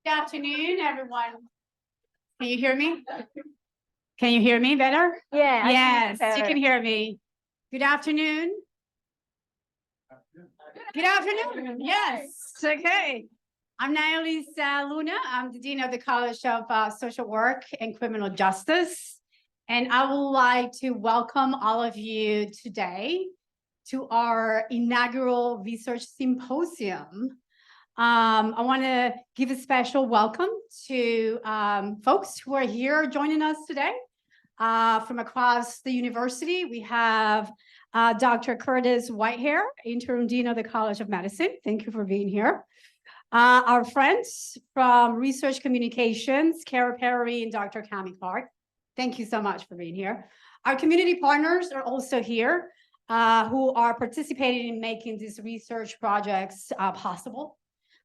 Good afternoon, everyone. Can you hear me? Can you hear me better? Yeah. Yes, you can hear me. Good afternoon. Good afternoon. Yes. Okay. I'm Nailisa Luna. I'm the Dean of the College of Social Work and Criminal Justice. And I would like to welcome all of you today to our inaugural research symposium. I want to give a special welcome to folks who are here joining us today from across the university. We have Dr. Curtis Whitehair, Interim Dean of the College of Medicine. Thank you for being here. Our friends from Research Communications, Kara Perry and Dr. Cami Clark. Thank you so much for being here. Our community partners are also here who are participating in making these research projects possible.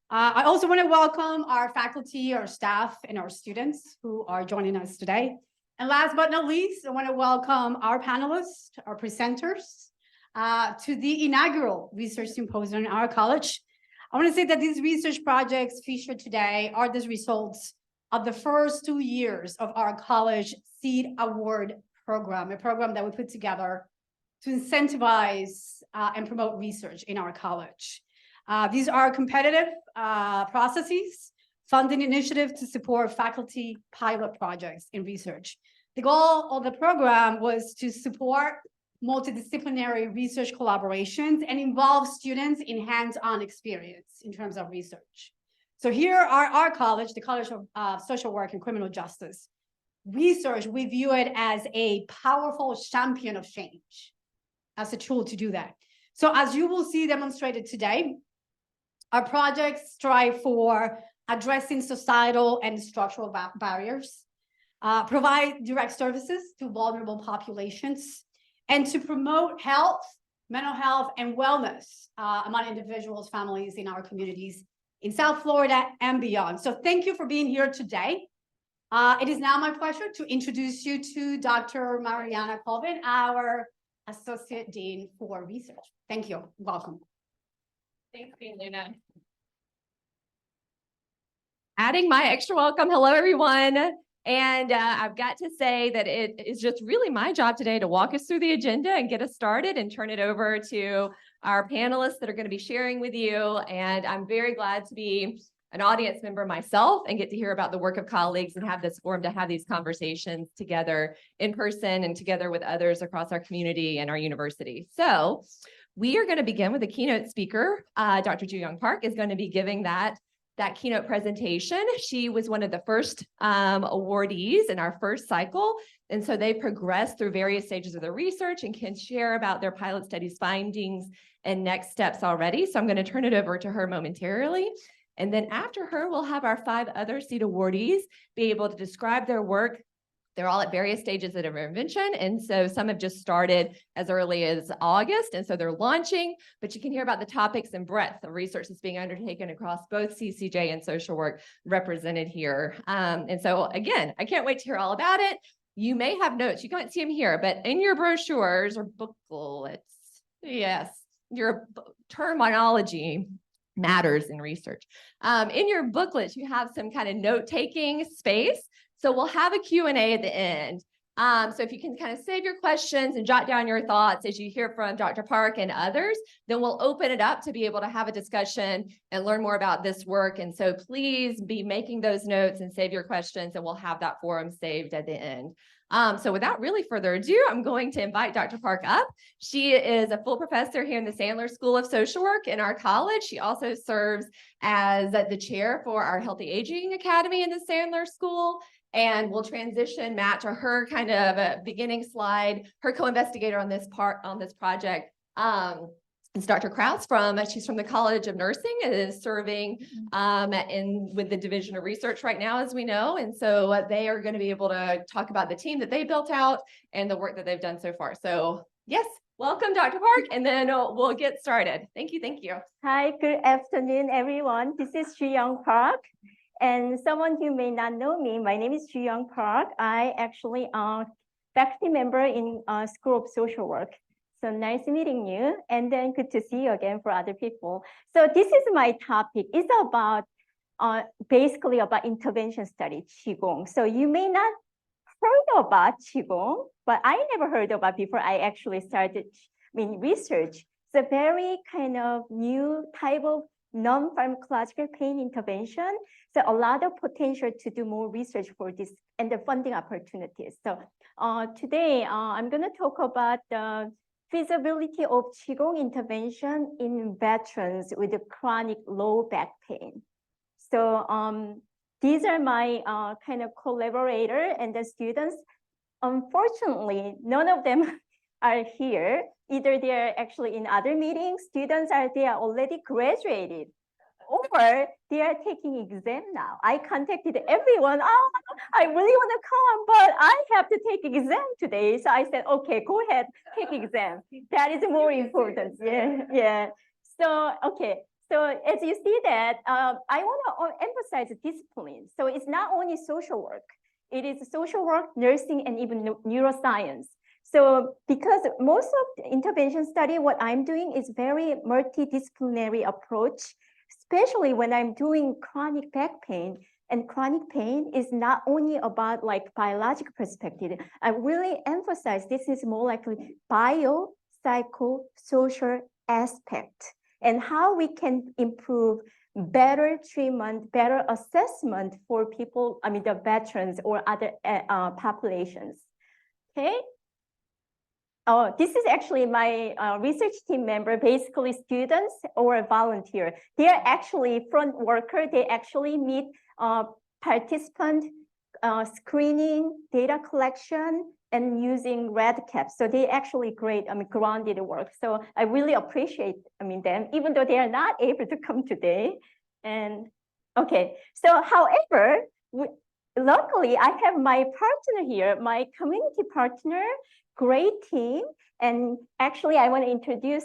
I also want to welcome our faculty, our staff, and our students who are joining us today. And last but not least, I want to welcome our panelists, our presenters, to the inaugural research symposium in our college. I want to say that these research projects featured today are the results of the first 2 years of our college Seed Award program, a program that we put together to incentivize and promote research in our college. These are competitive processes, funding initiative to support faculty pilot projects in research. The goal of the program was to support multidisciplinary research collaborations and involve students in hands-on experience in terms of research. So here are our college, the College of Social Work and Criminal Justice. Research, we view it as a powerful champion of change, as a tool to do that. So as you will see demonstrated today, our projects strive for addressing societal and structural barriers, provide direct services to vulnerable populations, and to promote health, mental health, and wellness among individuals, families in our communities in South Florida and beyond. So thank you for being here today. It is now my pleasure to introduce you to Dr. Mariana Colvin, our Associate Dean for Research. Thank you. Welcome. Thanks, Luna. Adding my extra welcome. Hello, everyone. And I've got to say that it is just really my job today to walk us through the agenda and get us started and turn it over to our panelists that are going to be sharing with you. And I'm very glad to be an audience member myself and get to hear about the work of colleagues and have this forum to have these conversations together in person and together with others across our community and our university. So we are going to begin with a keynote speaker. Dr. Ju-Young Park is going to be giving that keynote presentation. She was one of the first awardees in our first cycle. And so they progressed through various stages of their research and can share about their pilot studies findings and next steps already. So I'm going to turn it over to her momentarily. And then after her, we'll have our 5 other seed awardees be able to describe their work. They're all at various stages of intervention. And so some have just started as early as August. And so they're launching, but you can hear about the topics and breadth of research that's being undertaken across both CCJ and social work represented here. And so again, I can't wait to hear all about it. You may have notes, you can't see them here, but in your brochures or booklets, yes, your terminology matters in research. In your booklets, you have some kind of note-taking space. So we'll have a Q&A at the end. So if you can kind of save your questions and jot down your thoughts as you hear from Dr. Park and others, then we'll open it up to be able to have a discussion and learn more about this work. And so please be making those notes and save your questions, and we'll have that forum saved at the end. So without really further ado, I'm going to invite Dr. Park up. She is a full professor here in the Sandler School of Social Work in our college. She also serves as the chair for our Healthy Aging Academy in the Sandler School. And we'll transition, Matt, to her kind of a beginning slide. Her co-investigator on this project is Dr. Krause she's from the College of Nursing and is serving with the Division of Research right now, as we know. And so they are going to be able to talk about the team that they built out and the work that they've done so far. So yes, welcome, Dr. Park, and then we'll get started. Thank you. Thank you. Hi, good afternoon, everyone. This is Ju-Young Park. And someone who may not know me, my name is Ju-Young Park. I actually am a faculty member in School of Social Work. So nice meeting you, and then good to see you again for other people. So this is my topic. It's about basically about intervention study, Qigong. So you may not heard about Qigong, but I never heard about before I actually started research. It's a very kind of new type of non-pharmacological pain intervention. So a lot of potential to do more research for this and the funding opportunities. So today I'm going to talk about the feasibility of Qigong intervention in veterans with chronic low back pain. So these are my kind of collaborator and the students. Unfortunately, none of them are here. Either they're actually in other meetings, they are already graduated, or they are taking exam now. I contacted everyone. Oh, I really want to come, but I have to take exam today. So I said, okay, go ahead, take exam. That is more important. Yeah. So, okay. So as you see that, I want to emphasize discipline. So it's not only social work. It is social work, nursing, and even neuroscience. So because most of the intervention study, what I'm doing is very multidisciplinary approach, especially when I'm doing chronic back pain. And chronic pain is not only about like biological perspective. I really emphasize this is more likely bio, psycho, social aspect, and how we can improve better treatment, better assessment for people, the veterans or other populations. Okay. Oh, this is actually my research team member, basically students or volunteer. They are actually front worker. They actually meet participant screening, data collection, and using red caps. So they actually great, grounded work. So I really appreciate, them, even though they are not able to come today. And okay, so however, luckily I have my partner here, my community partner, great team. And actually I want to introduce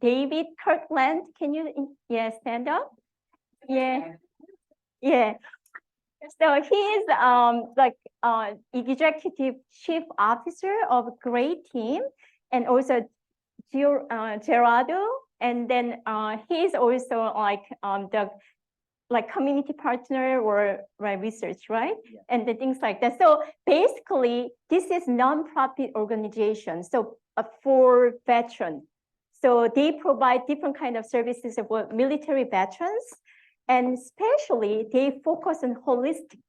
David Kirkland. Can you stand up? Yeah. So he is executive chief officer of a great team, and also Gerardo. And then he is also the community partner or research, right? Yeah. And the things like that. So basically, this is nonprofit organization. So for veterans, so they provide different kind of services for military veterans. And especially they focus on holistic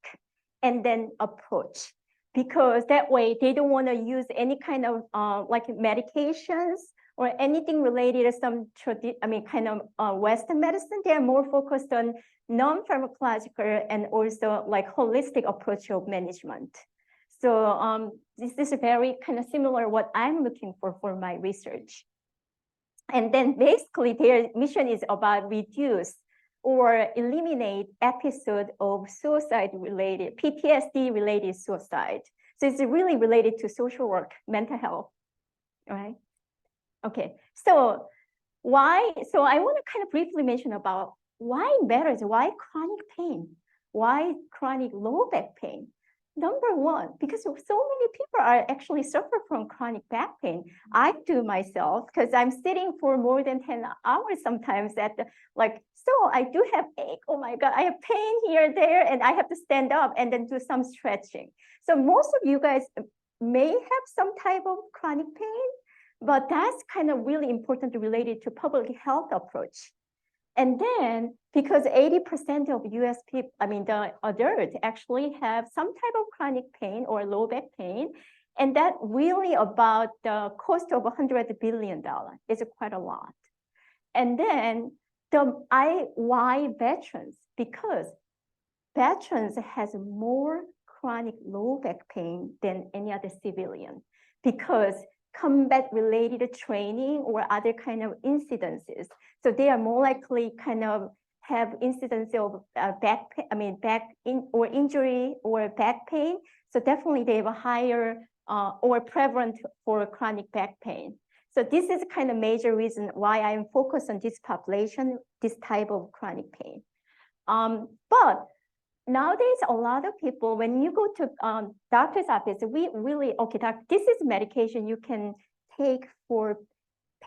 and then approach, because that way they don't want to use any kind of like medications or anything related to some kind of Western medicine. They are more focused on non-pharmacological and also like holistic approach of management. So this is very kind of similar what I'm looking for my research. And then basically their mission is about reduce or eliminate episode of suicide-related, PTSD-related suicide. So it's really related to social work, mental health, right? Okay, so why? So I want to kind of briefly mention about why matters, why chronic pain, why chronic low back pain. Number one, because so many people are actually suffer from chronic back pain. I do myself because I'm sitting for more than 10 hours sometimes so I do have ache. Oh my God, I have pain here, there, and I have to stand up and then do some stretching. So most of you guys may have some type of chronic pain, but that's kind of really important related to public health approach. And then because 80% of US people, the adults actually have some type of chronic pain or low back pain. And that really about the cost of $100 billion is quite a lot. And then why veterans? Because veterans has more chronic low back pain than any other civilian, because combat related training or other kind of incidences. So they are more likely kind of have incidence of back or injury or back pain. So definitely they have a higher or prevalent for chronic back pain. So this is kind of major reason why I'm focused on this population, this type of chronic pain. But nowadays, a lot of people, when you go to doctor's office, we really, okay, doc, this is medication you can take for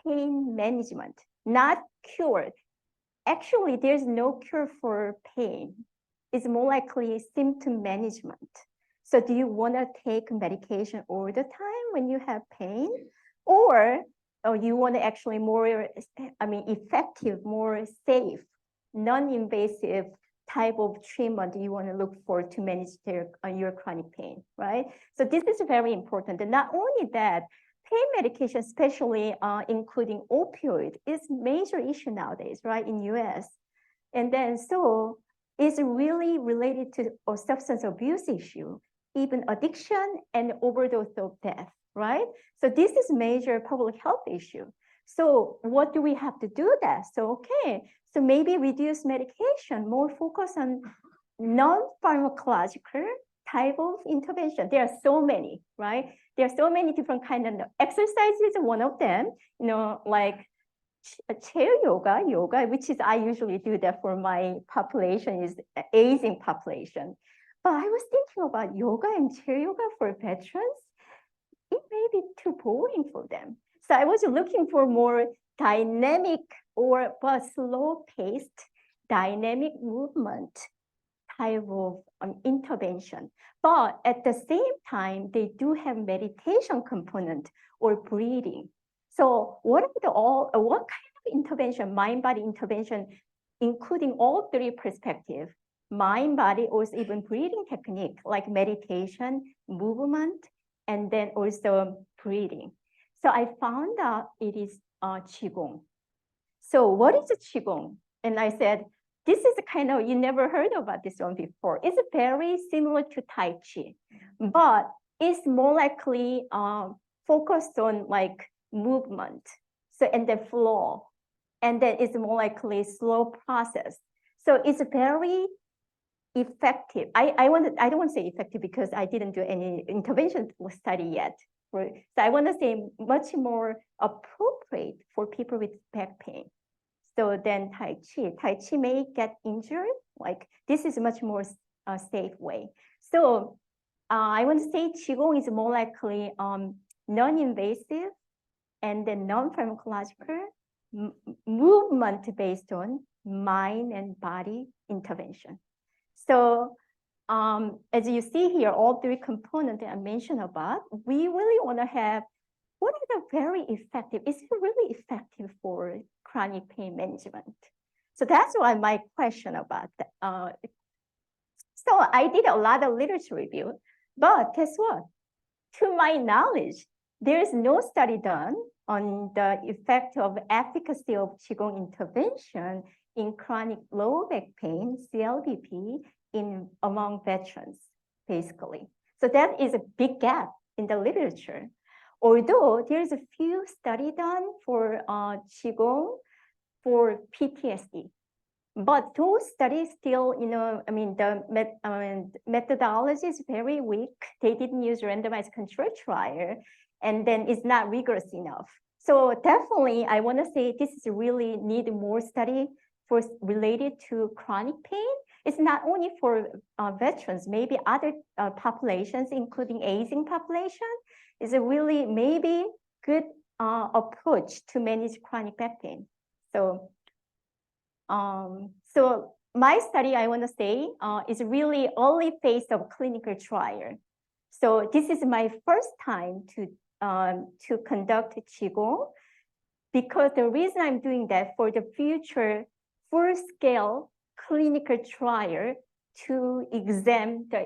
pain management, not cured. actually there's no cure for pain. It's more likely symptom management. So do you want to take medication all the time when you have pain? Or you want to actually more, effective, more safe, non-invasive type of treatment you want to look for to manage your chronic pain, right? So this is very important. And not only that, pain medication, especially including opioid, is major issue nowadays, right, in US. And then so it's really related to a substance abuse issue, even addiction and overdose of death, right? So this is major public health issue. So what do we have to do that? So, okay, so maybe reduce medication, more focus on non-pharmacological type of intervention. There are so many, right? There are so many different kind of exercises. One of them, like chair yoga, which is I usually do that for my population, is aging population. But I was thinking about yoga and chair yoga for veterans. It may be too boring for them. So I was looking for more dynamic but slow-paced dynamic movement type of intervention. But at the same time, they do have meditation component or breathing. So what kind of intervention, mind-body intervention, including all three perspectives, mind, body, or even breathing technique like meditation, movement, and then also breathing. So I found out it is Qigong. So what is a Qigong? And I said, this is kind of, you never heard about this one before. It's very similar to Tai Chi, but it's more likely focused on like movement. So, and the flow. And then it's more likely slow process. So it's very effective. I don't want to say effective because I didn't do any intervention study yet. So I want to say much more appropriate for people with back pain. So then Tai Chi may get injured. Like this is much more safe way. So I want to say Qigong is more likely non-invasive and then non-pharmacological movement based on mind and body intervention. So as you see here, all three components that I mentioned about, we really want to have what are the very effective, is it really effective for chronic pain management? So that's why my question about that. So I did a lot of literature review, but guess what? To my knowledge, there is no study done on the effect of efficacy of Qigong intervention in chronic low back pain, CLBP, among veterans, basically. So that is a big gap in the literature. Although there's a few studies done for Qigong for PTSD, but those studies still, the methodology is very weak. They didn't use randomized control trial, and then it's not rigorous enough. So definitely, I want to say this is really need more study for related to chronic pain. It's not only for veterans, maybe other populations, including aging population, is a really maybe good approach to manage chronic back pain. So, so my study, I want to say, is really early phase of clinical trial. So this is my first time to conduct Qigong, because the reason I'm doing that for the future full-scale clinical trial to examine the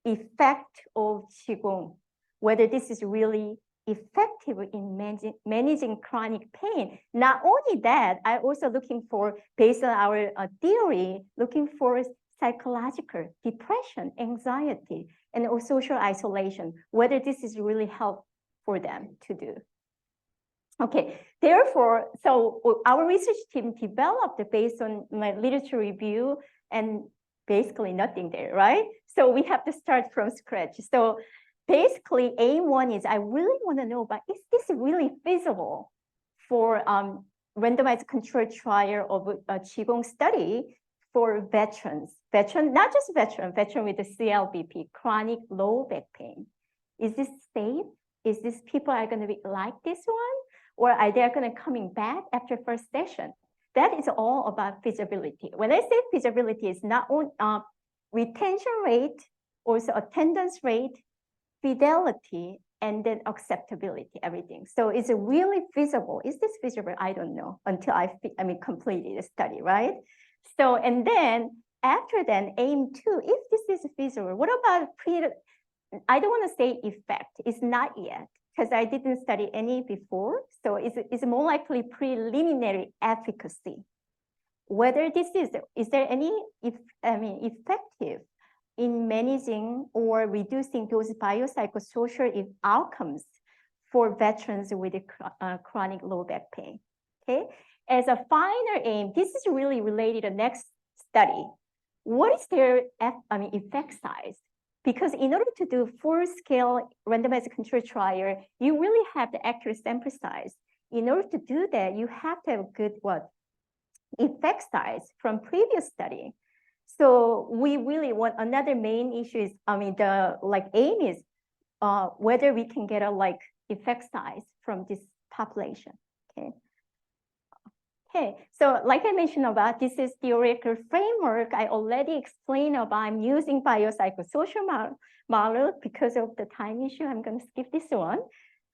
effect of Qigong, whether this is really effective in managing chronic pain. Not only that, I'm also looking for, based on our theory, looking for psychological depression, anxiety, and social isolation, whether this is really helpful for them to do. Okay, therefore, so our research team developed based on my literature review and basically nothing there, right? So we have to start from scratch. So basically, aim one is I really want to know, but is this really feasible for randomized controlled trial of a Qigong study for veterans? Not just veteran with the CLBP, chronic low back pain. Is this safe? Is this people are going to be like this one? Or are they going to coming back after first session? that is all about feasibility. When I say feasibility, it's not only retention rate, also attendance rate, fidelity, and then acceptability, everything. So is it really feasible? Is this feasible? I don't know until I completed the study, right? So, and then after that, aim 2, if this is feasible, what about I don't want to say effect, it's not yet, because I didn't study any before. So it's more likely preliminary efficacy. Whether this is there any effective in managing or reducing those biopsychosocial outcomes for veterans with chronic low back pain. Okay, as a final aim, this is really related to the next study. What is their effect size? Because in order to do full-scale randomized control trial, you really have the accurate sample size. In order to do that, you have to have a good effect size from previous study. So we really want, another main issue is, the aim is whether we can get a effect size from this population. Okay. Okay, so like I mentioned about, this is theoretical framework. I already explained about I'm using biopsychosocial model. Because of the time issue, I'm going to skip this one.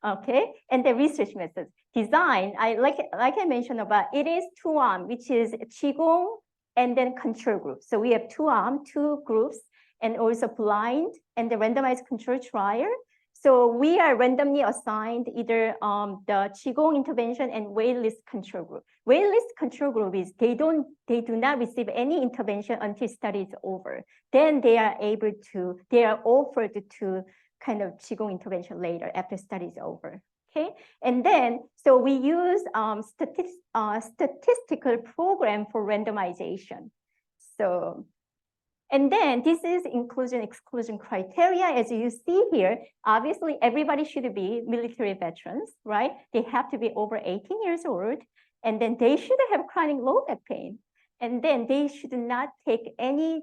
Okay, and the research methods. Design, like I mentioned about, it is 2-arm, which is Qigong and then control group. So we have 2-arm, 2 groups, and also blind and the randomized control trial. So we are randomly assigned either the Qigong intervention and waitlist control group. Waitlist control group is they do not receive any intervention until study is over. Then they are offered to kind of Qigong intervention later after study is over. Okay, and then so we use statistical program for randomization. So. And then this is inclusion-exclusion criteria. As you see here, obviously everybody should be military veterans, right? They have to be over 18 years old, and then they should have chronic low back pain. And then they should not take any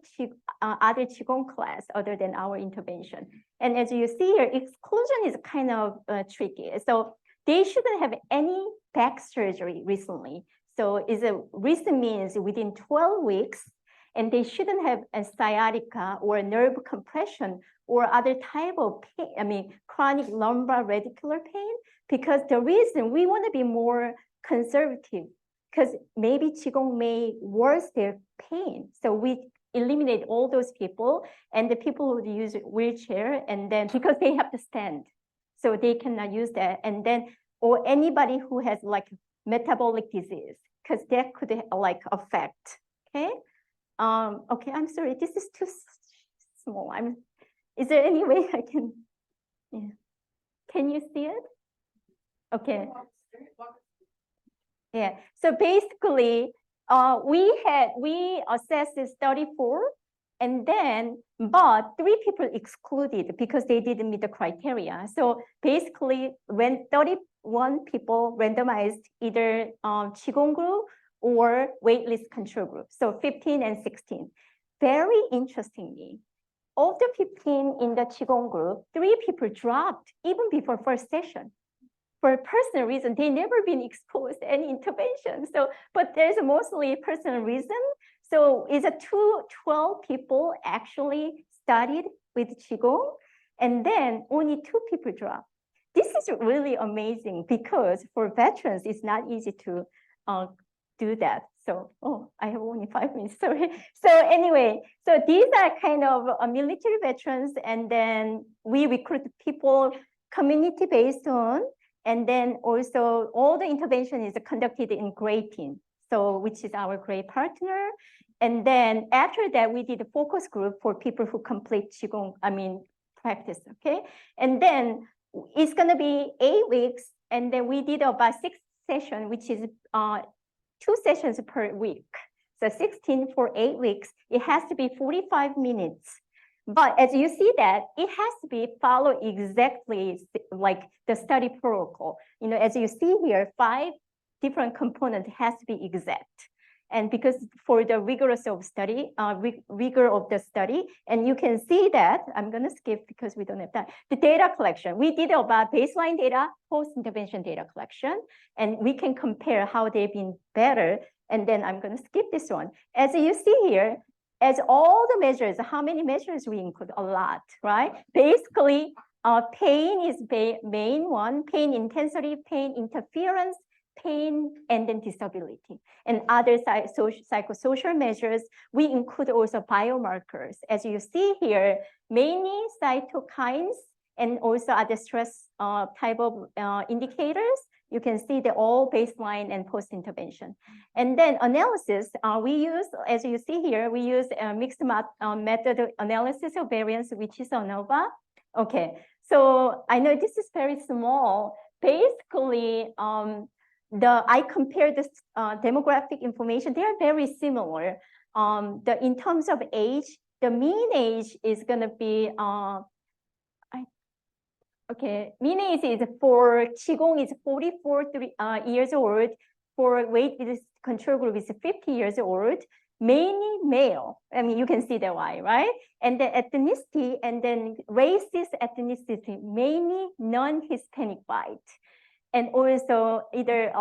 other Qigong class other than our intervention. And as you see here, exclusion is kind of tricky. So they shouldn't have any back surgery recently. So recent means within 12 weeks, and they shouldn't have a sciatica or nerve compression or other type of pain, chronic lumbar radicular pain, because the reason we want to be more conservative, because maybe Qigong may worsen their pain. So we eliminate all those people and the people who use wheelchair, and then because they have to stand, so they cannot use that. And then, or anybody who has metabolic disease, because that could affect, okay? Okay, I'm sorry, this is too small. Is there any way I can, yeah. Can you see it? Okay. Yeah, so basically, we assessed this 34, and then, but 3 people excluded because they didn't meet the criteria. So basically, when 31 people randomized either Qigong group or waitlist control group, so 15 and 16. Very interestingly, of the 15 in the Qigong group, 3 people dropped even before first session. For a personal reason, they never been exposed to any intervention. So, but there's mostly a personal reason. So it's 12 people actually studied with Qigong, and then only 2 people dropped. This is really amazing because for veterans, it's not easy to do that. So, I have only 5 minutes, sorry. So anyway, so these are kind of military veterans, and then we recruit people community-based on, and then also all the intervention is conducted in Great Team, so which is our great partner. And then after that, we did a focus group for people who complete Qigong, practice, okay? And then it's gonna be 8 weeks, and then we did about 6 sessions, which is 2 sessions per week. So 16 for 8 weeks. It has to be 45 minutes. But as you see that, it has to be followed exactly like the study protocol. As you see here, 5 different components has to be exact. And because for the rigorous of study, rigor of the study, and you can see that, I'm gonna skip because we don't have time. The data collection, we did about baseline data, post-intervention data collection, and we can compare how they've been better And then I'm going to skip this one. As you see here, as all the measures, how many measures we include? A lot, right? Basically, pain is main one, pain intensity, pain interference, pain, and then disability. And other psychosocial measures, we include also biomarkers. As you see here, mainly cytokines and also other stress type of indicators. You can see the all baseline and post-intervention. And then analysis, we use, as you see here, we use a mixed method analysis of variance, which is ANOVA. Okay, so I know this is very small. Basically, I compared this demographic information. They are very similar. In terms of age, the mean age is going to be mean age is for Qigong is 44 years old. For weight with control group is 50 years old. Mainly male. I mean, you can see the Y, right? And the ethnicity and then racist ethnicity, mainly non-Hispanic white. And also either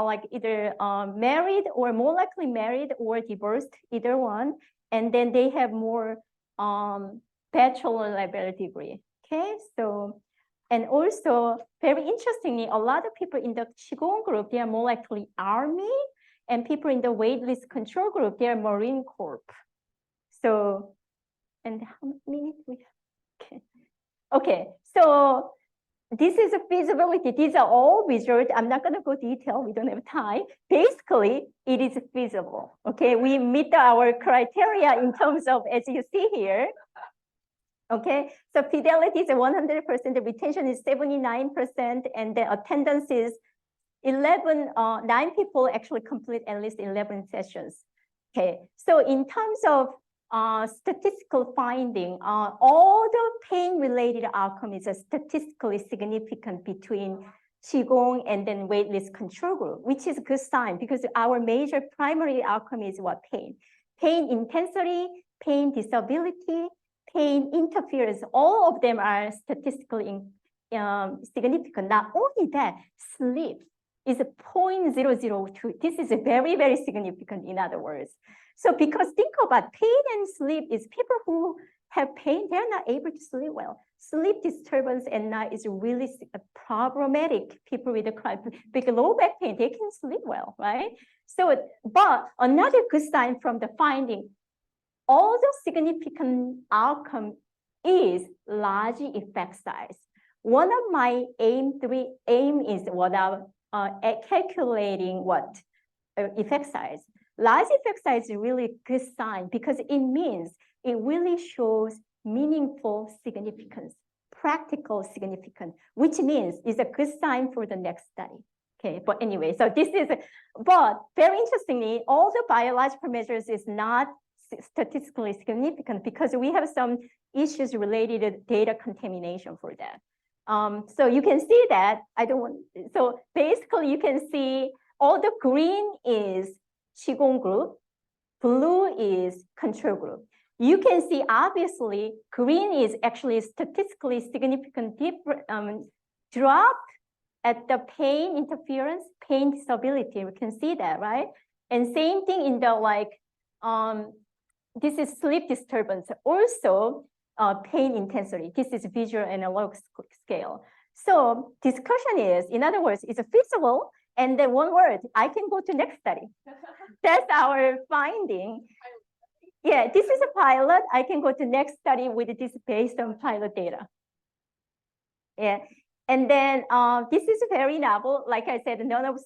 married or more likely married or divorced, either one. And then they have more bachelor level degree. Okay, so, and also very interestingly, a lot of people in the Qigong group, they are more likely Army, and people in the weightless control group, they are Marine Corps. So, and how many minutes we have? Okay. Okay, so this is a feasibility. These are all results. I'm not going to go detail. We don't have time. Basically, it is feasible. Okay, we meet our criteria in terms of, as you see here. Okay, so fidelity is 100%, the retention is 79%, and the attendance is 9 people actually complete at least 11 sessions. Okay, so in terms of statistical finding, all the pain-related outcome is statistically significant between Qigong and then weightless control group, which is a good sign because our major primary outcome is what? Pain. Pain intensity, pain disability, pain interference, all of them are statistically significant. Not only that, sleep is 0.002. This is very, very significant, in other words. So because think about pain and sleep is people who have pain, they're not able to sleep well. Sleep disturbance at night is really problematic. People with a big low back pain, they can sleep well, right? So, but another good sign from the finding, all the significant outcome is large effect size. One of my aim is what calculating what effect size. Large effect size is really a good sign because it means it really shows meaningful significance, practical significance, which means it's a good sign for the next study. Okay, but anyway, so this is, but very interestingly, all the biological measures is not statistically significant because we have some issues related to data contamination for that. So you can see that, so basically you can see all the green is Qigong group, blue is control group. You can see obviously green is actually statistically significant drop at the pain interference, pain disability. We can see that, right? And same thing in the this is sleep disturbance. Also pain intensity. This is visual analog scale. So discussion is, in other words, is it feasible? And then one word, I can go to next study. That's our finding. Yeah, this is a pilot. I can go to next study with this based on pilot data. Yeah, and then this is very novel. Like I said, none of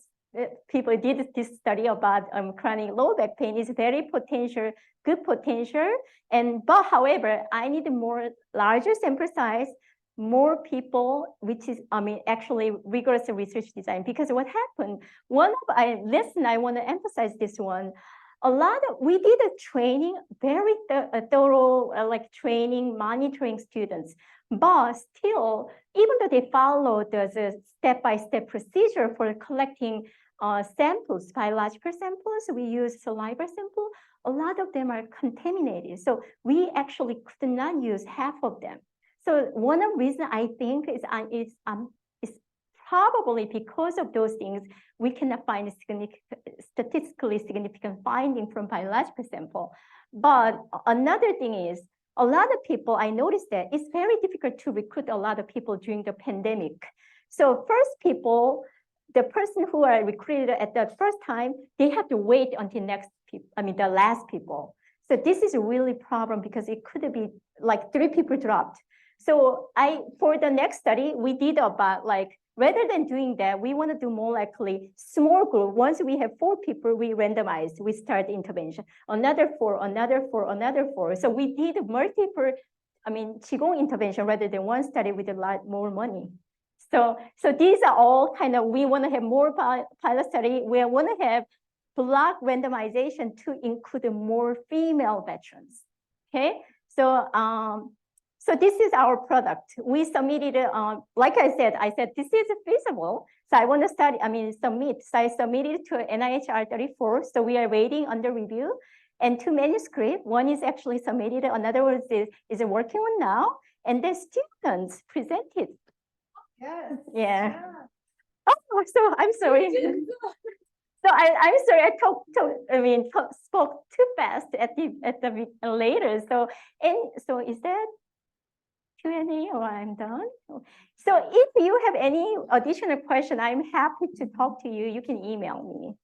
people did this study about chronic low back pain. Is very potential, good potential. But however, I need more larger sample size, more people, which is, actually rigorous research design. Because what happened, one of lesson I want to emphasize this one. We did a training, very thorough, training, monitoring students. But still, even though they follow the step-by-step procedure for collecting samples, biological samples, we use saliva sample, a lot of them are contaminated. So we actually could not use half of them. So one of the reasons I think is probably because of those things, we cannot find a statistically significant finding from biological sample. But another thing is, a lot of people, I noticed that it's very difficult to recruit a lot of people during the pandemic. So first people, the person who are recruited at the first time, they have to wait until the last people. So this is a really problem because it could be like 3 people dropped. So for the next study, we did about rather than doing that, we want to do more likely small group. Once we have 4 people, we randomize, we start intervention, another 4, another 4, another 4. So we did multiple, qigong intervention rather than one study with a lot more money. So these are all kind of, we want to have more pilot study. We want to have block randomization to include more female veterans. Okay, so this is our product. We submitted, like I said, this is feasible. So I want to submit. So I submitted to NIH R34. So we are waiting under review. And 2 manuscripts. One is actually submitted. Another one is working on now. And the students presented. Yes. Yeah. Oh, so I'm sorry. So I'm sorry, I spoke too fast at the later. So is that Q&A or I'm done? So if you have any additional question, I'm happy to talk to you. You can email me.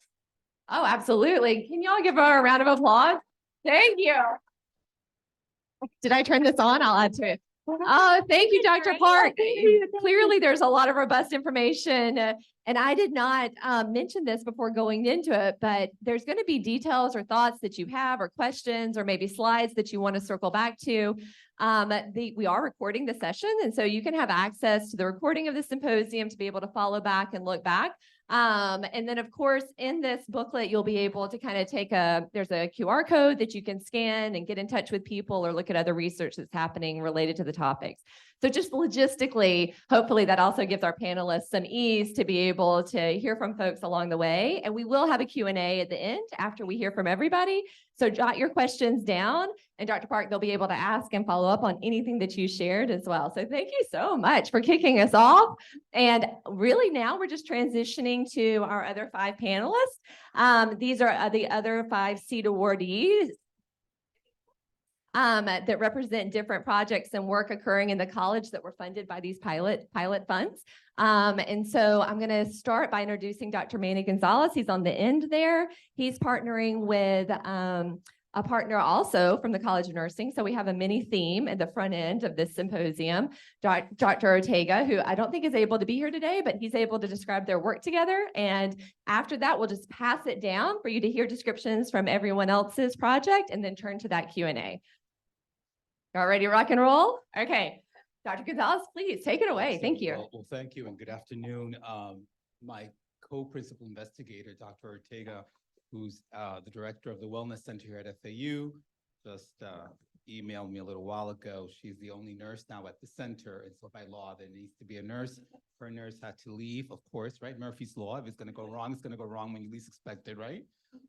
Oh, absolutely. Can y'all give her a round of applause? Thank you. Did I turn this on? I'll add to it. Oh, thank you, Dr. Park. Clearly, there's a lot of robust information. And I did not mention this before going into it, but there's going to be details or thoughts that you have or questions or maybe slides that you want to circle back to. We are recording the session, and so you can have access to the recording of the symposium to be able to follow back and look back. And then, of course, in this booklet, you'll be able to kind of there's a QR code that you can scan and get in touch with people or look at other research that's happening related to the topics. So just logistically, hopefully that also gives our panelists some ease to be able to hear from folks along the way. And we will have a Q&A at the end after we hear from everybody. So jot your questions down, and Dr. Park, they'll be able to ask and follow up on anything that you shared as well. So thank you so much for kicking us off. And really now we're just transitioning to our other 5 panelists. These are the other 5 seat awardees that represent different projects and work occurring in the college that were funded by these pilot funds. And so I'm going to start by introducing Dr. Manny Gonzalez. He's on the end there. He's partnering with a partner also from the College of Nursing. So we have a mini theme at the front end of this symposium. Dr. Ortega, who I don't think is able to be here today, but he's able to describe their work together. And after that, we'll just pass it down for you to hear descriptions from everyone else's project and then turn to that Q&A. Y'all ready to rock and roll? Okay. Dr. Gonzalez, please take it away. Thank you. Well, thank you and good afternoon. My co-principal investigator, Dr. Ortega, who's the director of the Wellness Center here at FAU, just emailed me a little while ago. She's the only nurse now at the center, and so by law, there needs to be a nurse. Her nurse had to leave, of course, right? Murphy's Law. If it's going to go wrong, it's going to go wrong when you least expect it, right?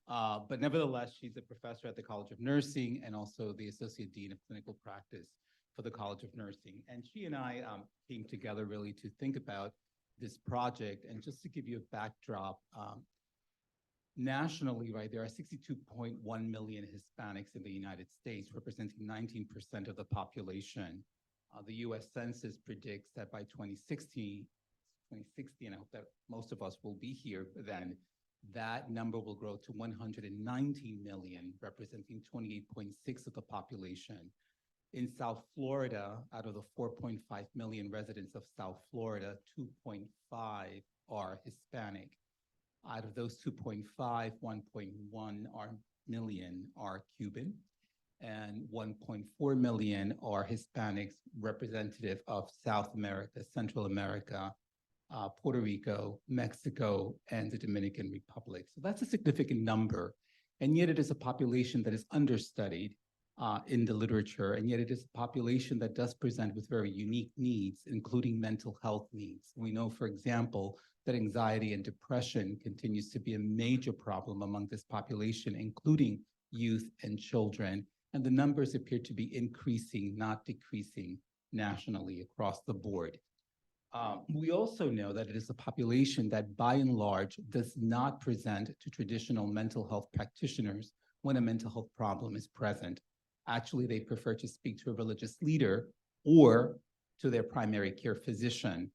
But nevertheless, she's a professor at the College of Nursing and also the Associate Dean of Clinical Practice for the College of Nursing. And she and I came together really to think about this project. And just to give you a backdrop, nationally, right, there are 62.1 million Hispanics in the United States, representing 19% of the population. The US Census predicts that by 2060, and I hope that most of us will be here then, that number will grow to 119 million, representing 28.6% of the population. In South Florida, out of the 4.5 million residents of South Florida, 2.5 are Hispanic. Out of those 2.5, 1.1 million are Cuban, and 1.4 million are Hispanics representative of South America, Central America, Puerto Rico, Mexico, and the Dominican Republic. So that's a significant number. And yet it is a population that is understudied in the literature. And yet it is a population that does present with very unique needs, including mental health needs. We know, for example, that anxiety and depression continues to be a major problem among this population, including youth and children. And the numbers appear to be increasing, not decreasing nationally across the board. We also know that it is a population that by and large does not present to traditional mental health practitioners when a mental health problem is present. Actually, they prefer to speak to a religious leader or to their primary care physician.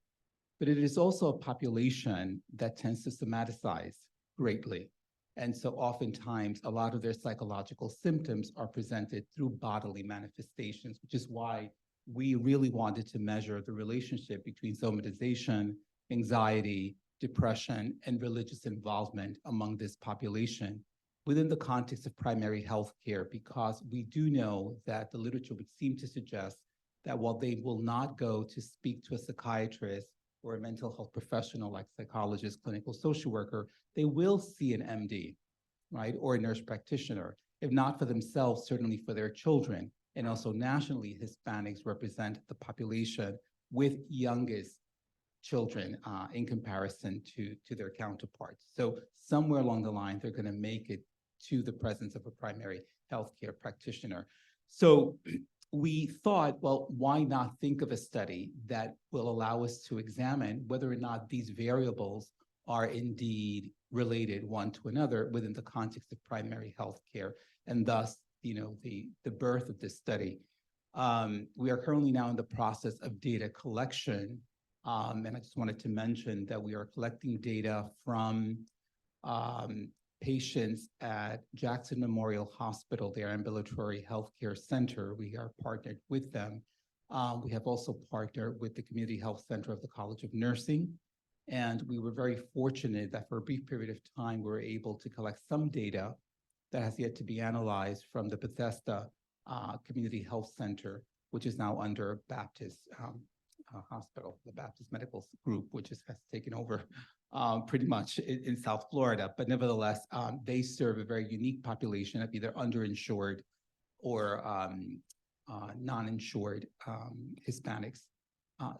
But it is also a population that tends to somaticize greatly. And so oftentimes a lot of their psychological symptoms are presented through bodily manifestations, which is why we really wanted to measure the relationship between somatization, anxiety, depression, and religious involvement among this population within the context of primary health care, because we do know that the literature would seem to suggest that while they will not go to speak to a psychiatrist or a mental health professional like psychologist, clinical social worker, they will see an MD, right, or a nurse practitioner, if not for themselves, certainly for their children. And also nationally, Hispanics represent the population with youngest children in comparison to their counterparts. So somewhere along the line, they're going to make it to the presence of a primary healthcare practitioner. So we thought, well, why not think of a study that will allow us to examine whether or not these variables are indeed related one to another within the context of primary healthcare, and thus, the birth of this study. We are currently now in the process of data collection, and I just wanted to mention that we are collecting data from patients at Jackson Memorial Hospital, their ambulatory healthcare center. We are partnered with them. We have also partnered with the Community Health Center of the College of Nursing. And we were very fortunate that for a brief period of time, we were able to collect some data that has yet to be analyzed from the Bethesda Community Health Center, which is now under Baptist Hospital, the Baptist Medical Group, which has taken over pretty much in South Florida. But nevertheless, they serve a very unique population of either underinsured or non-insured Hispanics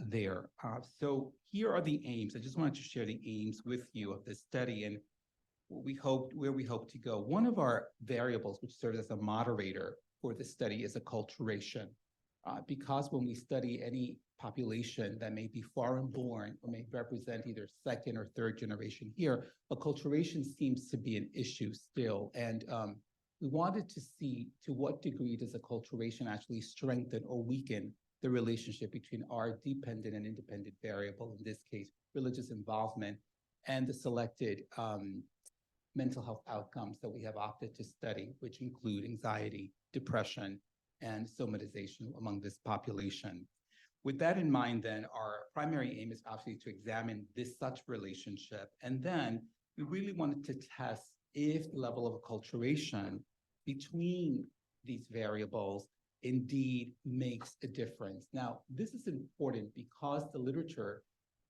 there. So here are the aims. I just wanted to share the aims with you of this study and where we hope to go. One of our variables, which serves as a moderator for this study, is acculturation. Because when we study any population that may be foreign born or may represent either second or third generation here, acculturation seems to be an issue still. And we wanted to see to what degree does acculturation actually strengthen or weaken the relationship between our dependent and independent variable, in this case, religious involvement, and the selected mental health outcomes that we have opted to study, which include anxiety, depression, and somatization among this population. With that in mind, then, our primary aim is obviously to examine such relationship. And then we really wanted to test if the level of acculturation between these variables indeed makes a difference. Now, this is important because the literature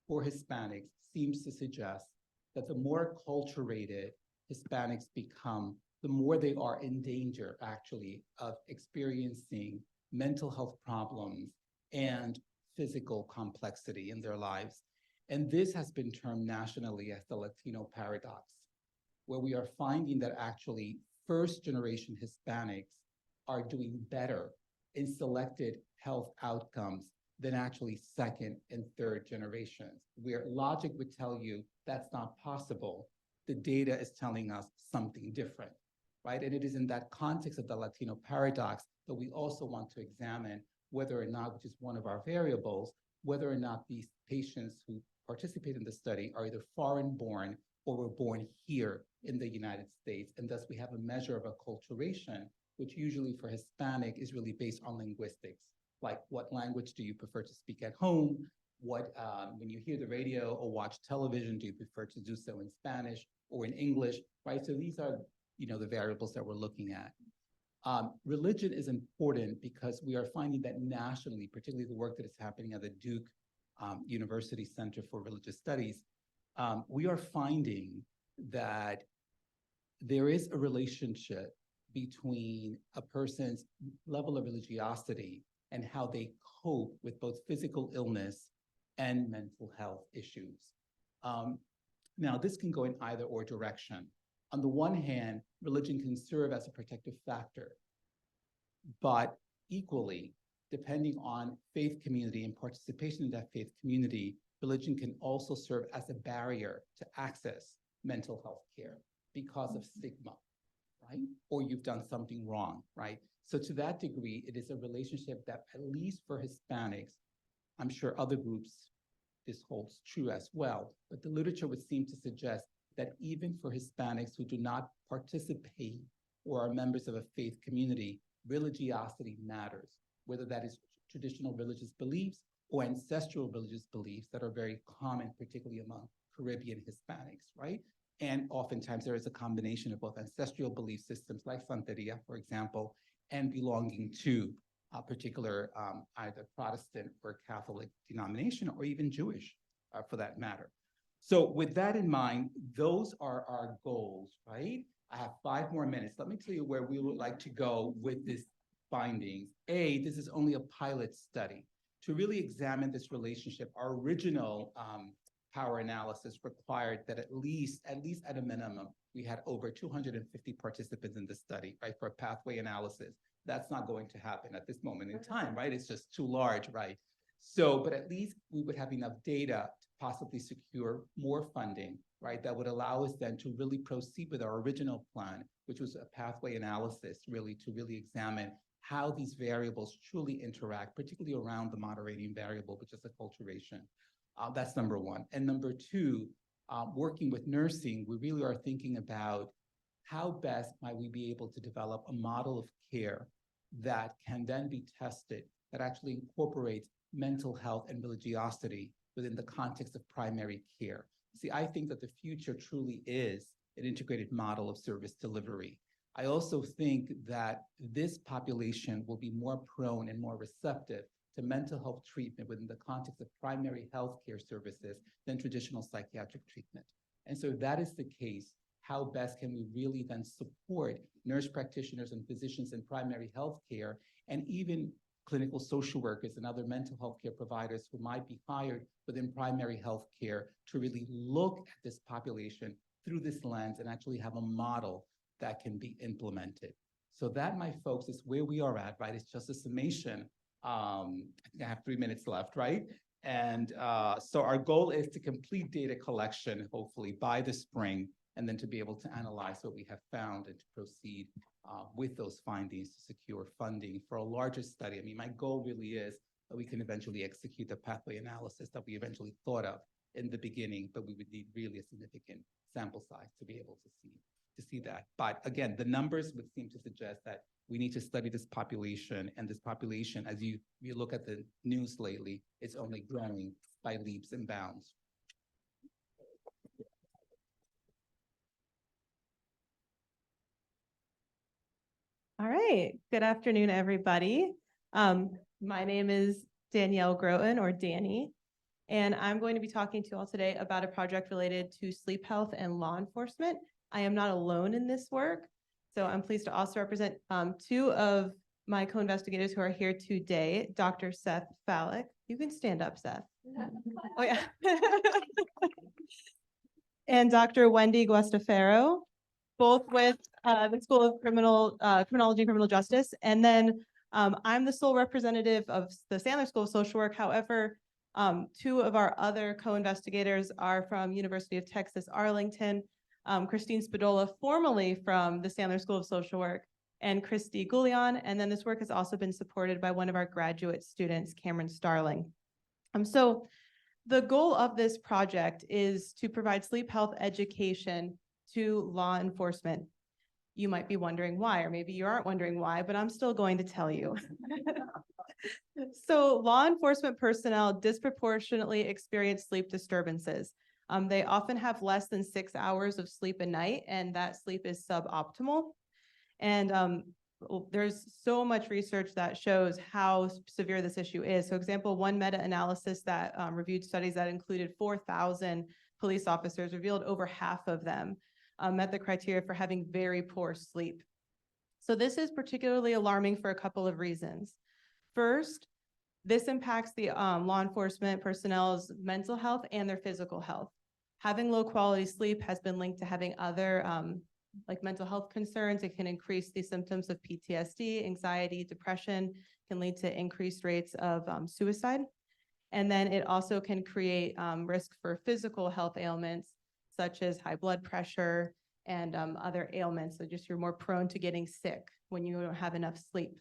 for Hispanics seems to suggest that the more acculturated Hispanics become, the more they are in danger, actually, of experiencing mental health problems and physical complexity in their lives. And this has been termed nationally as the Latino paradox, where we are finding that actually first-generation Hispanics are doing better in selected health outcomes than actually second and third generations, where logic would tell you that's not possible. The data is telling us something different, right? And it is in that context of the Latino paradox that we also want to examine whether or not, which is one of our variables, whether or not these patients who participate in the study are either foreign born or were born here in the United States. And thus we have a measure of acculturation, which usually for Hispanic is really based on linguistics. Like, what language do you prefer to speak at home? What, when you hear the radio or watch television, do you prefer to do so in Spanish or in English, right? So these are, the variables that we're looking at. Religion is important because we are finding that nationally, particularly the work that is happening at the Duke University Center for Religious Studies, we are finding that there is a relationship between a person's level of religiosity and how they cope with both physical illness and mental health issues. Now, this can go in either or direction. On the one hand, religion can serve as a protective factor, but equally, depending on faith community and participation in that faith community, religion can also serve as a barrier to access mental health care because of stigma, right? Or you've done something wrong, right? So to that degree, it is a relationship that, at least for Hispanics, I'm sure other groups, this holds true as well, but the literature would seem to suggest that even for Hispanics who do not participate or are members of a faith community, religiosity matters, whether that is traditional religious beliefs or ancestral religious beliefs that are very common, particularly among Caribbean Hispanics, right? And oftentimes there is a combination of both ancestral belief systems like Santeria, for example, and belonging to a particular either Protestant or Catholic denomination, or even Jewish for that matter. So with that in mind, those are our goals, right? I have 5 more minutes. Let me tell you where we would like to go with this findings. This is only a pilot study. To really examine this relationship, our original power analysis required that at least at a minimum, we had over 250 participants in the study, right, for a pathway analysis. That's not going to happen at this moment in time, right? It's just too large, right? So, but at least we would have enough data to possibly secure more funding, right? That would allow us then to really proceed with our original plan, which was a pathway analysis, really to really examine how these variables truly interact, particularly around the moderating variable, which is acculturation. That's number one. And number two, working with nursing, we really are thinking about how best might we be able to develop a model of care that can then be tested, that actually incorporates mental health and religiosity within the context of primary care. See, I think that the future truly is an integrated model of service delivery. I also think that this population will be more prone and more receptive to mental health treatment within the context of primary health care services than traditional psychiatric treatment. And so if that is the case, how best can we really then support nurse practitioners and physicians in primary health care, and even clinical social workers and other mental health care providers who might be hired within primary health care to really look at this population through this lens and actually have a model that can be implemented. So that, my folks, is where we are at, right? It's just a summation. I think I have 3 minutes left, right? And so our goal is to complete data collection, hopefully by the spring, and then to be able to analyze what we have found and to proceed with those findings to secure funding for a larger study. I mean, my goal really is that we can eventually execute the pathway analysis that we eventually thought of in the beginning, but we would need really a significant sample size to be able to see that. But again, the numbers would seem to suggest that we need to study this population, and this population, as you look at the news lately, it's only growing by leaps and bounds. All right, good afternoon, everybody. My name is Danielle Groten, or Danny, and I'm going to be talking to you all today about a project related to sleep health and law enforcement. I am not alone in this work, so I'm pleased to also represent 2 of my co-investigators who are here today, Dr. Seth Fallick. You can stand up, Seth. Oh, yeah. And Dr. Wendy Guastafaro, both with the School of Criminology and Criminal Justice. And then I'm the sole representative of the Sandler School of Social Work. However, 2 of our other co-investigators are from University of Texas, Arlington, Christine Spadola, formerly from the Sandler School of Social Work, and Christy Goulion. And then this work has also been supported by one of our graduate students, Cameron Starling. So the goal of this project is to provide sleep health education to law enforcement. You might be wondering why, or maybe you aren't wondering why, but I'm still going to tell you. So law enforcement personnel disproportionately experience sleep disturbances. They often have less than 6 hours of sleep a night, and that sleep is suboptimal. And there's so much research that shows how severe this issue is. So example, one meta-analysis that reviewed studies that included 4,000 police officers revealed over half of them met the criteria for having very poor sleep. So this is particularly alarming for a couple of reasons. First, this impacts the law enforcement personnel's mental health and their physical health. Having low quality sleep has been linked to having other like mental health concerns. It can increase the symptoms of PTSD, anxiety, depression, can lead to increased rates of suicide. And then it also can create risk for physical health ailments, such as high blood pressure and other ailments. So just you're more prone to getting sick when you don't have enough sleep.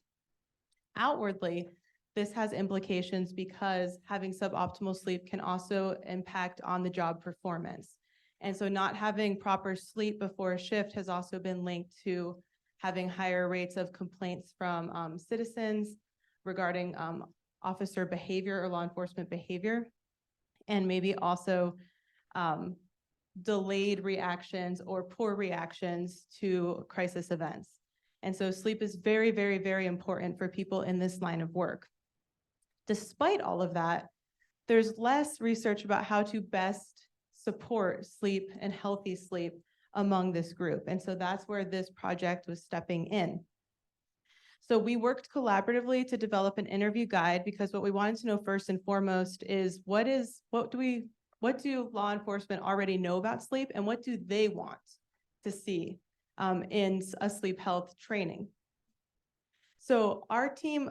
Outwardly, this has implications because having suboptimal sleep can also impact on the job performance. And so not having proper sleep before a shift has also been linked to having higher rates of complaints from citizens regarding officer behavior or law enforcement behavior, and maybe also delayed reactions or poor reactions to crisis events. And so sleep is very, very, very important for people in this line of work. Despite all of that, there's less research about how to best support sleep and healthy sleep among this group. And so that's where this project was stepping in. So we worked collaboratively to develop an interview guide because what we wanted to know first and foremost is what do law enforcement already know about sleep and what do they want to see in a sleep health training? So our team,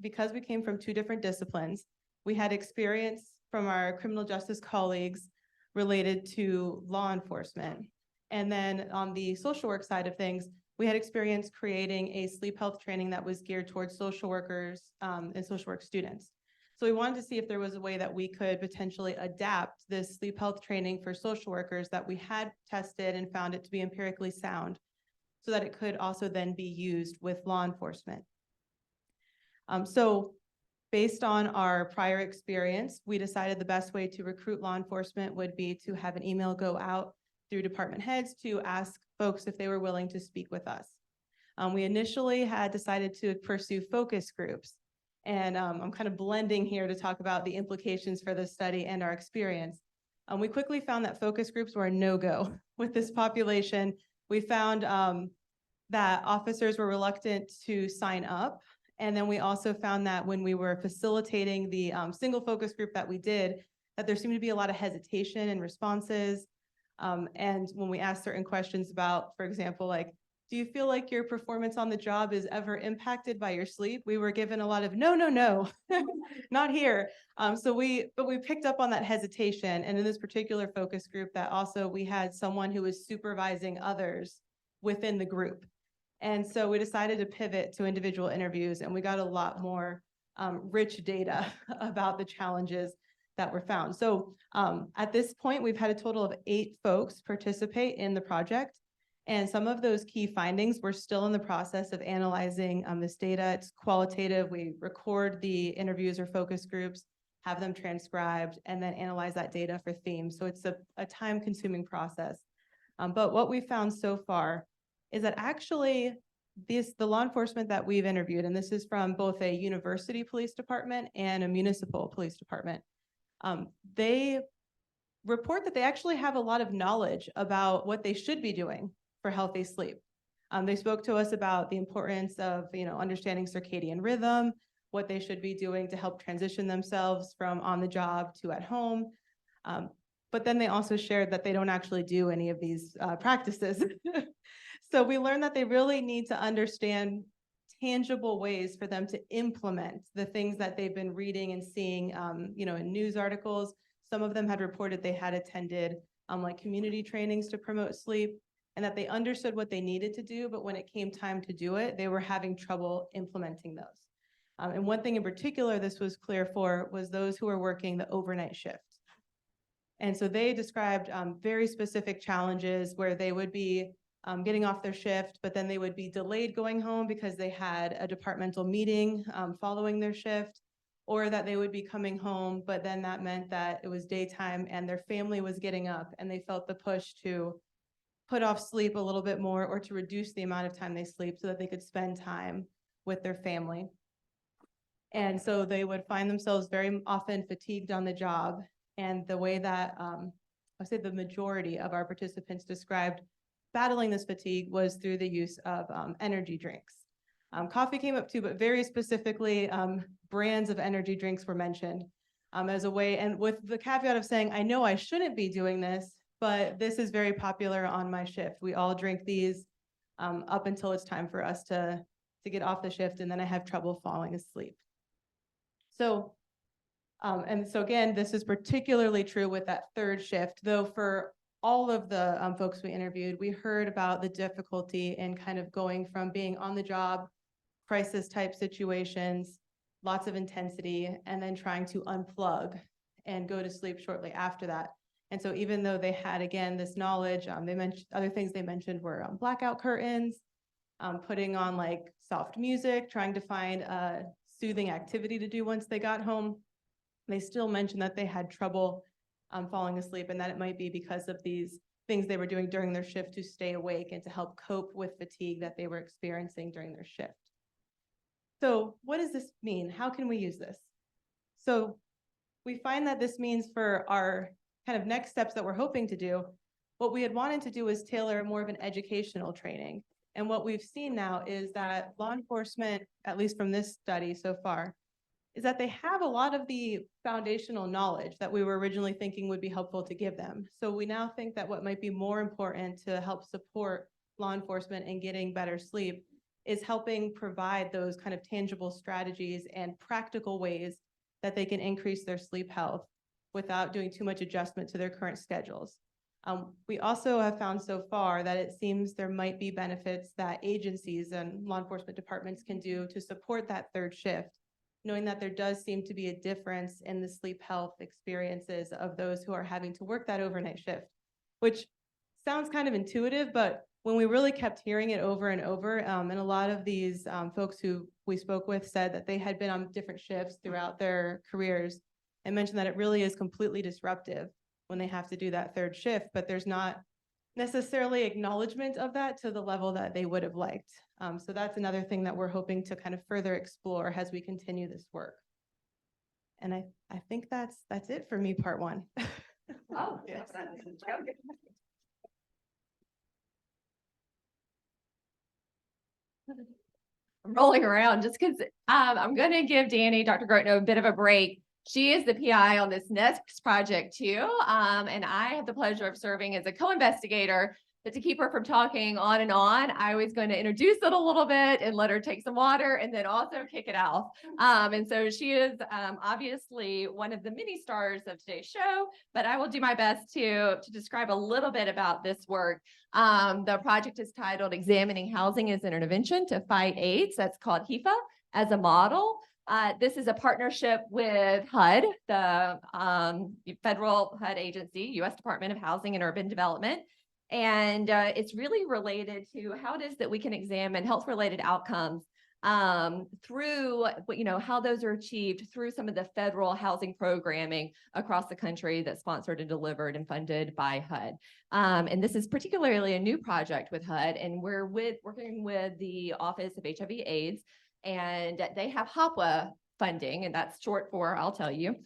because we came from two different disciplines, we had experience from our criminal justice colleagues related to law enforcement. And then on the social work side of things, we had experience creating a sleep health training that was geared towards social workers and social work students. So we wanted to see if there was a way that we could potentially adapt this sleep health training for social workers that we had tested and found it to be empirically sound so that it could also then be used with law enforcement. So based on our prior experience, we decided the best way to recruit law enforcement would be to have an email go out through department heads to ask folks if they were willing to speak with us. We initially had decided to pursue focus groups. And I'm kind of blending here to talk about the implications for this study and our experience. We quickly found that focus groups were a no-go with this population. We found that officers were reluctant to sign up. And then we also found that when we were facilitating the single focus group that we did, that there seemed to be a lot of hesitation in responses. And when we asked certain questions about, for example, like, do you feel like your performance on the job is ever impacted by your sleep? We were given a lot of no, not here. But we picked up on that hesitation. And in this particular focus group that also we had someone who was supervising others within the group. And so we decided to pivot to individual interviews and we got a lot more rich data about the challenges that were found. So at this point, we've had a total of 8 folks participate in the project. And some of those key findings, we're still in the process of analyzing this data. It's qualitative. We record the interviews or focus groups, have them transcribed, and then analyze that data for themes. So it's a time-consuming process. But what we found so far is that actually the law enforcement that we've interviewed, and this is from both a university police department and a municipal police department, they report that they actually have a lot of knowledge about what they should be doing for healthy sleep. They spoke to us about the importance of, understanding circadian rhythm, what they should be doing to help transition themselves from on the job to at home. But then they also shared that they don't actually do any of these practices. So we learned that they really need to understand tangible ways for them to implement the things that they've been reading and seeing, in news articles. Some of them had reported they had attended like community trainings to promote sleep and that they understood what they needed to do, but when it came time to do it, they were having trouble implementing those. And one thing in particular this was clear for was those who were working the overnight shift. And so they described very specific challenges where they would be getting off their shift, but then they would be delayed going home because they had a departmental meeting following their shift, or that they would be coming home, but then that meant that it was daytime and their family was getting up and they felt the push to put off sleep a little bit more or to reduce the amount of time they sleep so that they could spend time with their family. And so they would find themselves very often fatigued on the job. And the way that I would say the majority of our participants described battling this fatigue was through the use of energy drinks. Coffee came up too, but very specifically, brands of energy drinks were mentioned as a way, and with the caveat of saying, I know I shouldn't be doing this, but this is very popular on my shift. We all drink these up until it's time for us to get off the shift, and then I have trouble falling asleep. So And so again, this is particularly true with that third shift, though for all of the folks we interviewed, we heard about the difficulty in kind of going from being on the job, crisis type situations, lots of intensity, and then trying to unplug and go to sleep shortly after that. And so even though they had, again, this knowledge, they mentioned other things they mentioned were blackout curtains, putting on like soft music, trying to find a soothing activity to do once they got home. They still mentioned that they had trouble falling asleep, and that it might be because of these things they were doing during their shift to stay awake and to help cope with fatigue that they were experiencing during their shift. So what does this mean? How can we use this? So we find that this means for our kind of next steps that we're hoping to do, what we had wanted to do is tailor more of an educational training. And what we've seen now is that law enforcement, at least from this study so far, is that they have a lot of the foundational knowledge that we were originally thinking would be helpful to give them. So we now think that what might be more important to help support law enforcement in getting better sleep is helping provide those kind of tangible strategies and practical ways that they can increase their sleep health without doing too much adjustment to their current schedules. We also have found so far that it seems there might be benefits that agencies and law enforcement departments can do to support that third shift, knowing that there does seem to be a difference in the sleep health experiences of those who are having to work that overnight shift, which sounds kind of intuitive, but when we really kept hearing it over and over, and a lot of these folks who we spoke with said that they had been on different shifts throughout their careers and mentioned that it really is completely disruptive when they have to do that third shift, but there's not necessarily acknowledgement of that to the level that they would have liked. So that's another thing that we're hoping to kind of further explore as we continue this work. And I think that's it for me, part one. Oh, Yes. I'm rolling around just because I'm going to give Danny, Dr. Grotno, a bit of a break. She is the PI on this next project too, and I have the pleasure of serving as a co-investigator. But to keep her from talking on and on, I was going to introduce it a little bit and let her take some water and then also kick it off. And so she is obviously one of the many stars of today's show, but I will do my best to describe a little bit about this work. The project is titled Examining Housing as an Intervention to Fight AIDS. That's called HEFA as a model. This is a partnership with HUD, the federal HUD agency, U.S. Department of Housing and Urban Development. And it's really related to how it is that we can examine health-related outcomes through, how those are achieved through some of the federal housing programming across the country that's sponsored and delivered and funded by HUD. And this is particularly a new project with HUD, and we're working with the Office of HIV/AIDS, and they have HOPWA funding, and that's short for, I'll tell you,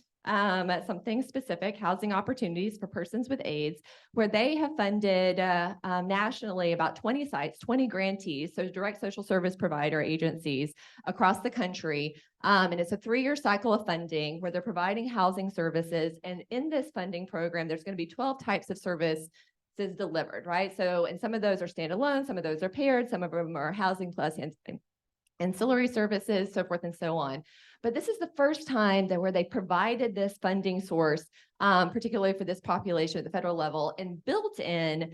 something specific, housing opportunities for persons with AIDS, where they have funded nationally about 20 sites, 20 grantees, so direct social service provider agencies across the country. And it's a 3-year cycle of funding where they're providing housing services. And in this funding program, there's going to be 12 types of services delivered, right? So, and some of those are standalone, some of those are paired, some of them are housing plus ancillary services, so forth and so on. But this is the first time that where they provided this funding source, particularly for this population at the federal level, and built in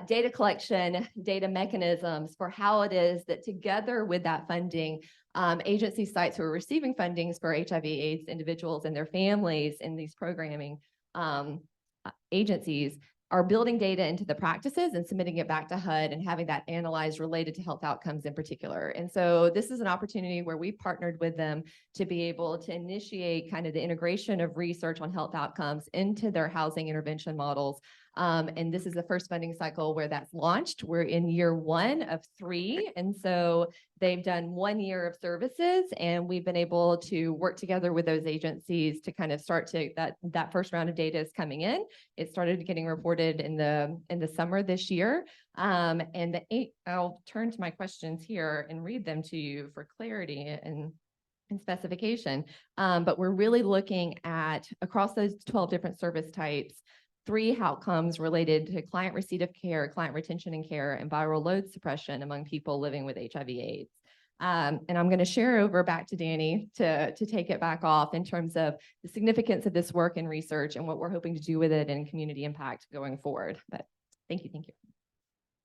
data collection, data mechanisms for how it is that together with that funding, agency sites who are receiving fundings for HIV/AIDS individuals and their families in these programming agencies are building data into the practices and submitting it back to HUD and having that analyzed related to health outcomes in particular. And so this is an opportunity where we partnered with them to be able to initiate kind of the integration of research on health outcomes into their housing intervention models. And this is the first funding cycle where that's launched. We're in year 1 of 3. And so they've done 1 year of services, and we've been able to work together with those agencies to kind of start to, that first round of data is coming in. It started getting reported in the summer this year. And I'll turn to my questions here and read them to you for clarity and specification. But we're really looking at, across those 12 different service types, 3 outcomes related to client receipt of care, client retention and care, and viral load suppression among people living with HIV/AIDS. And I'm going to share over back to Danny to take it back off in terms of the significance of this work and research and what we're hoping to do with it and community impact going forward. But thank you. Thank you.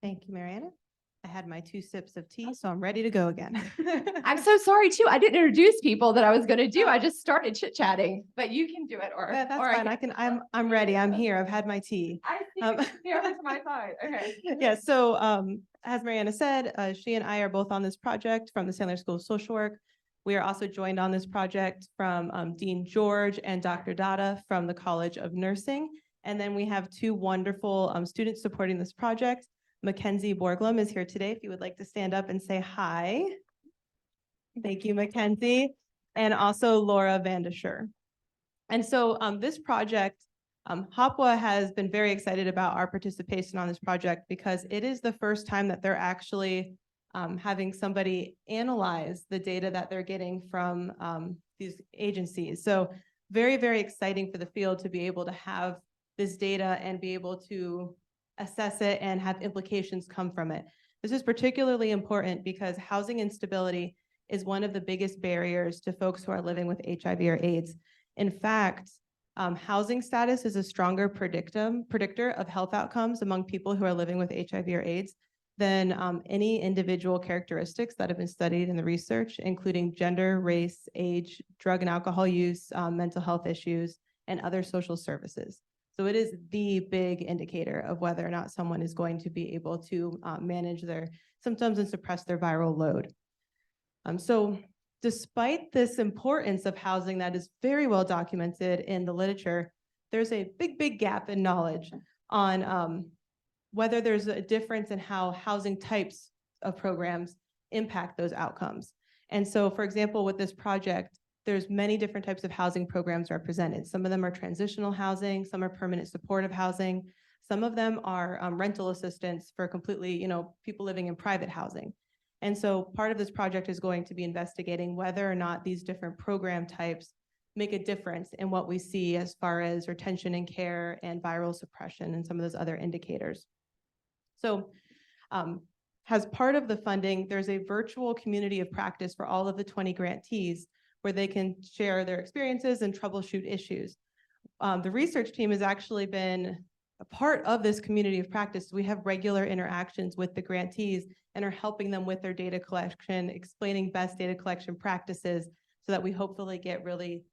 Thank you, Mariana. I had my 2 sips of tea, so I'm ready to go again. I'm so sorry too. I didn't introduce people that I was going to do. I just started chit chatting, but you can do it. Or That's or fine. I'm ready. I'm here. I've had my tea. I see. Um, You're over to my side. Okay. Yeah, so as Mariana said, she and I are both on this project from the Sandler School of Social Work. We are also joined on this project from Dean George and Dr. Dada from the College of Nursing. And then we have 2 wonderful students supporting this project. Mackenzie Borglum is here today. If you would like to stand up and say hi. Thank you, Mackenzie. And also Laura Vandesher. And so this project, Hopwa has been very excited about our participation on this project because it is the first time that they're actually having somebody analyze the data that they're getting from these agencies. So very, very exciting for the field to be able to have this data and be able to assess it and have implications come from it. This is particularly important because housing instability is one of the biggest barriers to folks who are living with HIV or AIDS. In fact, housing status is a stronger predictor of health outcomes among people who are living with HIV or AIDS than any individual characteristics that have been studied in the research, including gender, race, age, drug and alcohol use, mental health issues, and other social services. So it is the big indicator of whether or not someone is going to be able to manage their symptoms and suppress their viral load. So despite this importance of housing that is very well documented in the literature, there's a big gap in knowledge on whether there's a difference in how housing types of programs impact those outcomes. And so, for example, with this project, there's many different types of housing programs represented. Some of them are transitional housing, some are permanent supportive housing, some of them are rental assistance for completely, people living in private housing. And so part of this project is going to be investigating whether or not these different program types make a difference in what we see as far as retention and care and viral suppression and some of those other indicators. So as part of the funding, there's a virtual community of practice for all of the 20 grantees where they can share their experiences and troubleshoot issues. The research team has actually been a part of this community of practice. We have regular interactions with the grantees and are helping them with their data collection, explaining best data collection practices so that we hopefully get really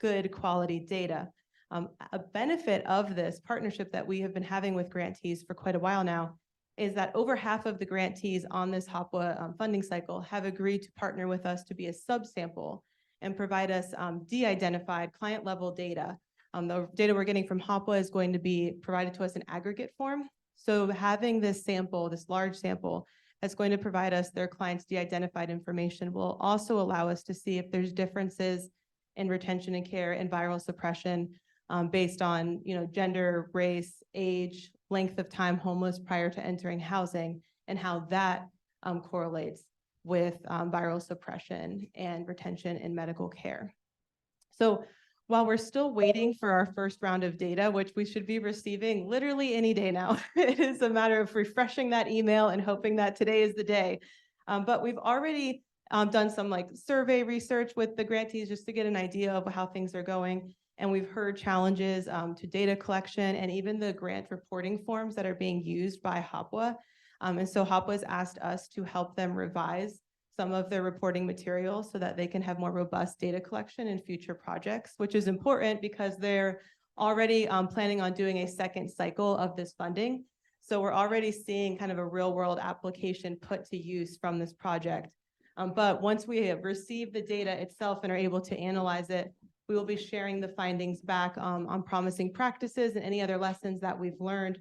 good quality data. A benefit of this partnership that we have been having with grantees for quite a while now is that over half of the grantees on this HOPWA funding cycle have agreed to partner with us to be a subsample and provide us de-identified client-level data. The data we're getting from HOPWA is going to be provided to us in aggregate form. So having this sample, this large sample, that's going to provide us their clients' de-identified information will also allow us to see if there's differences in retention and care and viral suppression based on gender, race, age, length of time homeless prior to entering housing, and how that correlates with viral suppression and retention in medical care. So while we're still waiting for our first round of data, which we should be receiving literally any day now, it is a matter of refreshing that email and hoping that today is the day. But we've already done some survey research with the grantees just to get an idea of how things are going. And we've heard challenges to data collection and even the grant reporting forms that are being used by HOPWA. And so HOPWA has asked us to help them revise some of their reporting materials so that they can have more robust data collection in future projects, which is important because they're already planning on doing a second cycle of this funding. So we're already seeing kind of a real world application put to use from this project. But once we have received the data itself and are able to analyze it, we will be sharing the findings back on promising practices and any other lessons that we've learned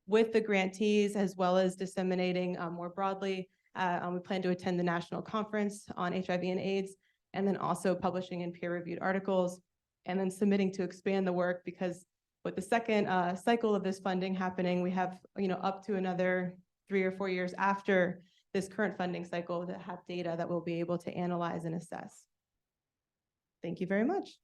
with the grantees, as well as disseminating more broadly. We plan to attend the national conference on HIV and AIDS, and then also publishing in peer-reviewed articles, and then submitting to expand the work, because with the second cycle of this funding happening, we have up to another 3 or 4 years after this current funding cycle to have data that we'll be able to analyze and assess. Thank you very much.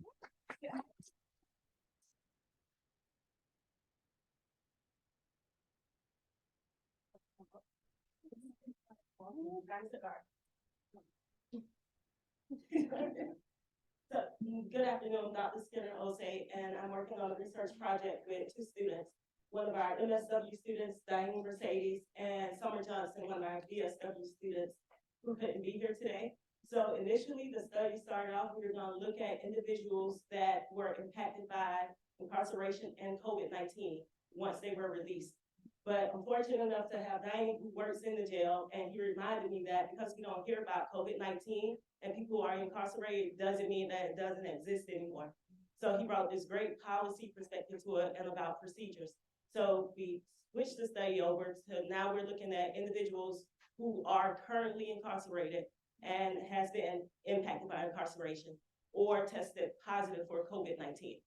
So, good afternoon, Dr. Skinner Osei, and I'm working on a research project with two students. One of our MSW students, Diane Mercedes, and Summer Johnson, one of our DSW students who couldn't be here today. So initially, the study started off, we were gonna look at individuals that were impacted by incarceration and COVID-19 once they were released. But I'm fortunate enough to have Diane, who works in the jail, and he reminded me that because we don't hear about COVID-19 and people who are incarcerated, doesn't mean that it doesn't exist anymore. So he brought this great policy perspective to it and about procedures. So we switched the study over to now we're looking at individuals who are currently incarcerated and has been impacted by incarceration or tested positive for COVID-19.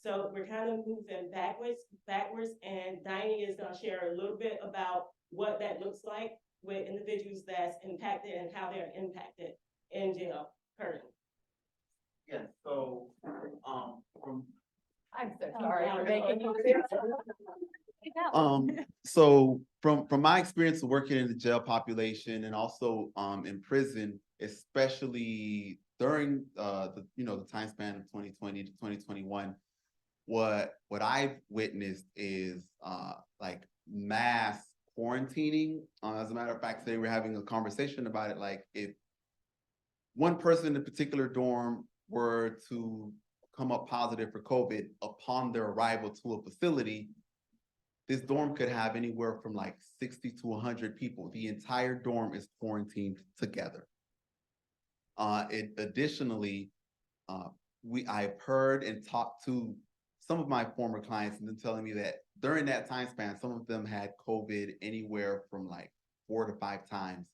So we're kind of moving backwards, and Diney is gonna share a little bit about what that looks like with individuals that's impacted and how they're impacted in jail currently. Yes, so, from, I'm so sorry for making you. so from my experience of working in the jail population and also, in prison, especially during, the time span of 2020 to 2021, what I've witnessed is, like mass quarantining. As a matter of fact, today we're having a conversation about it, like if one person in a particular dorm were to come up positive for COVID upon their arrival to a facility, this dorm could have anywhere from like 60 to 100 people. The entire dorm is quarantined together. Additionally, I've heard and talked to some of my former clients and them telling me that during that time span, some of them had COVID anywhere from like 4 to 5 times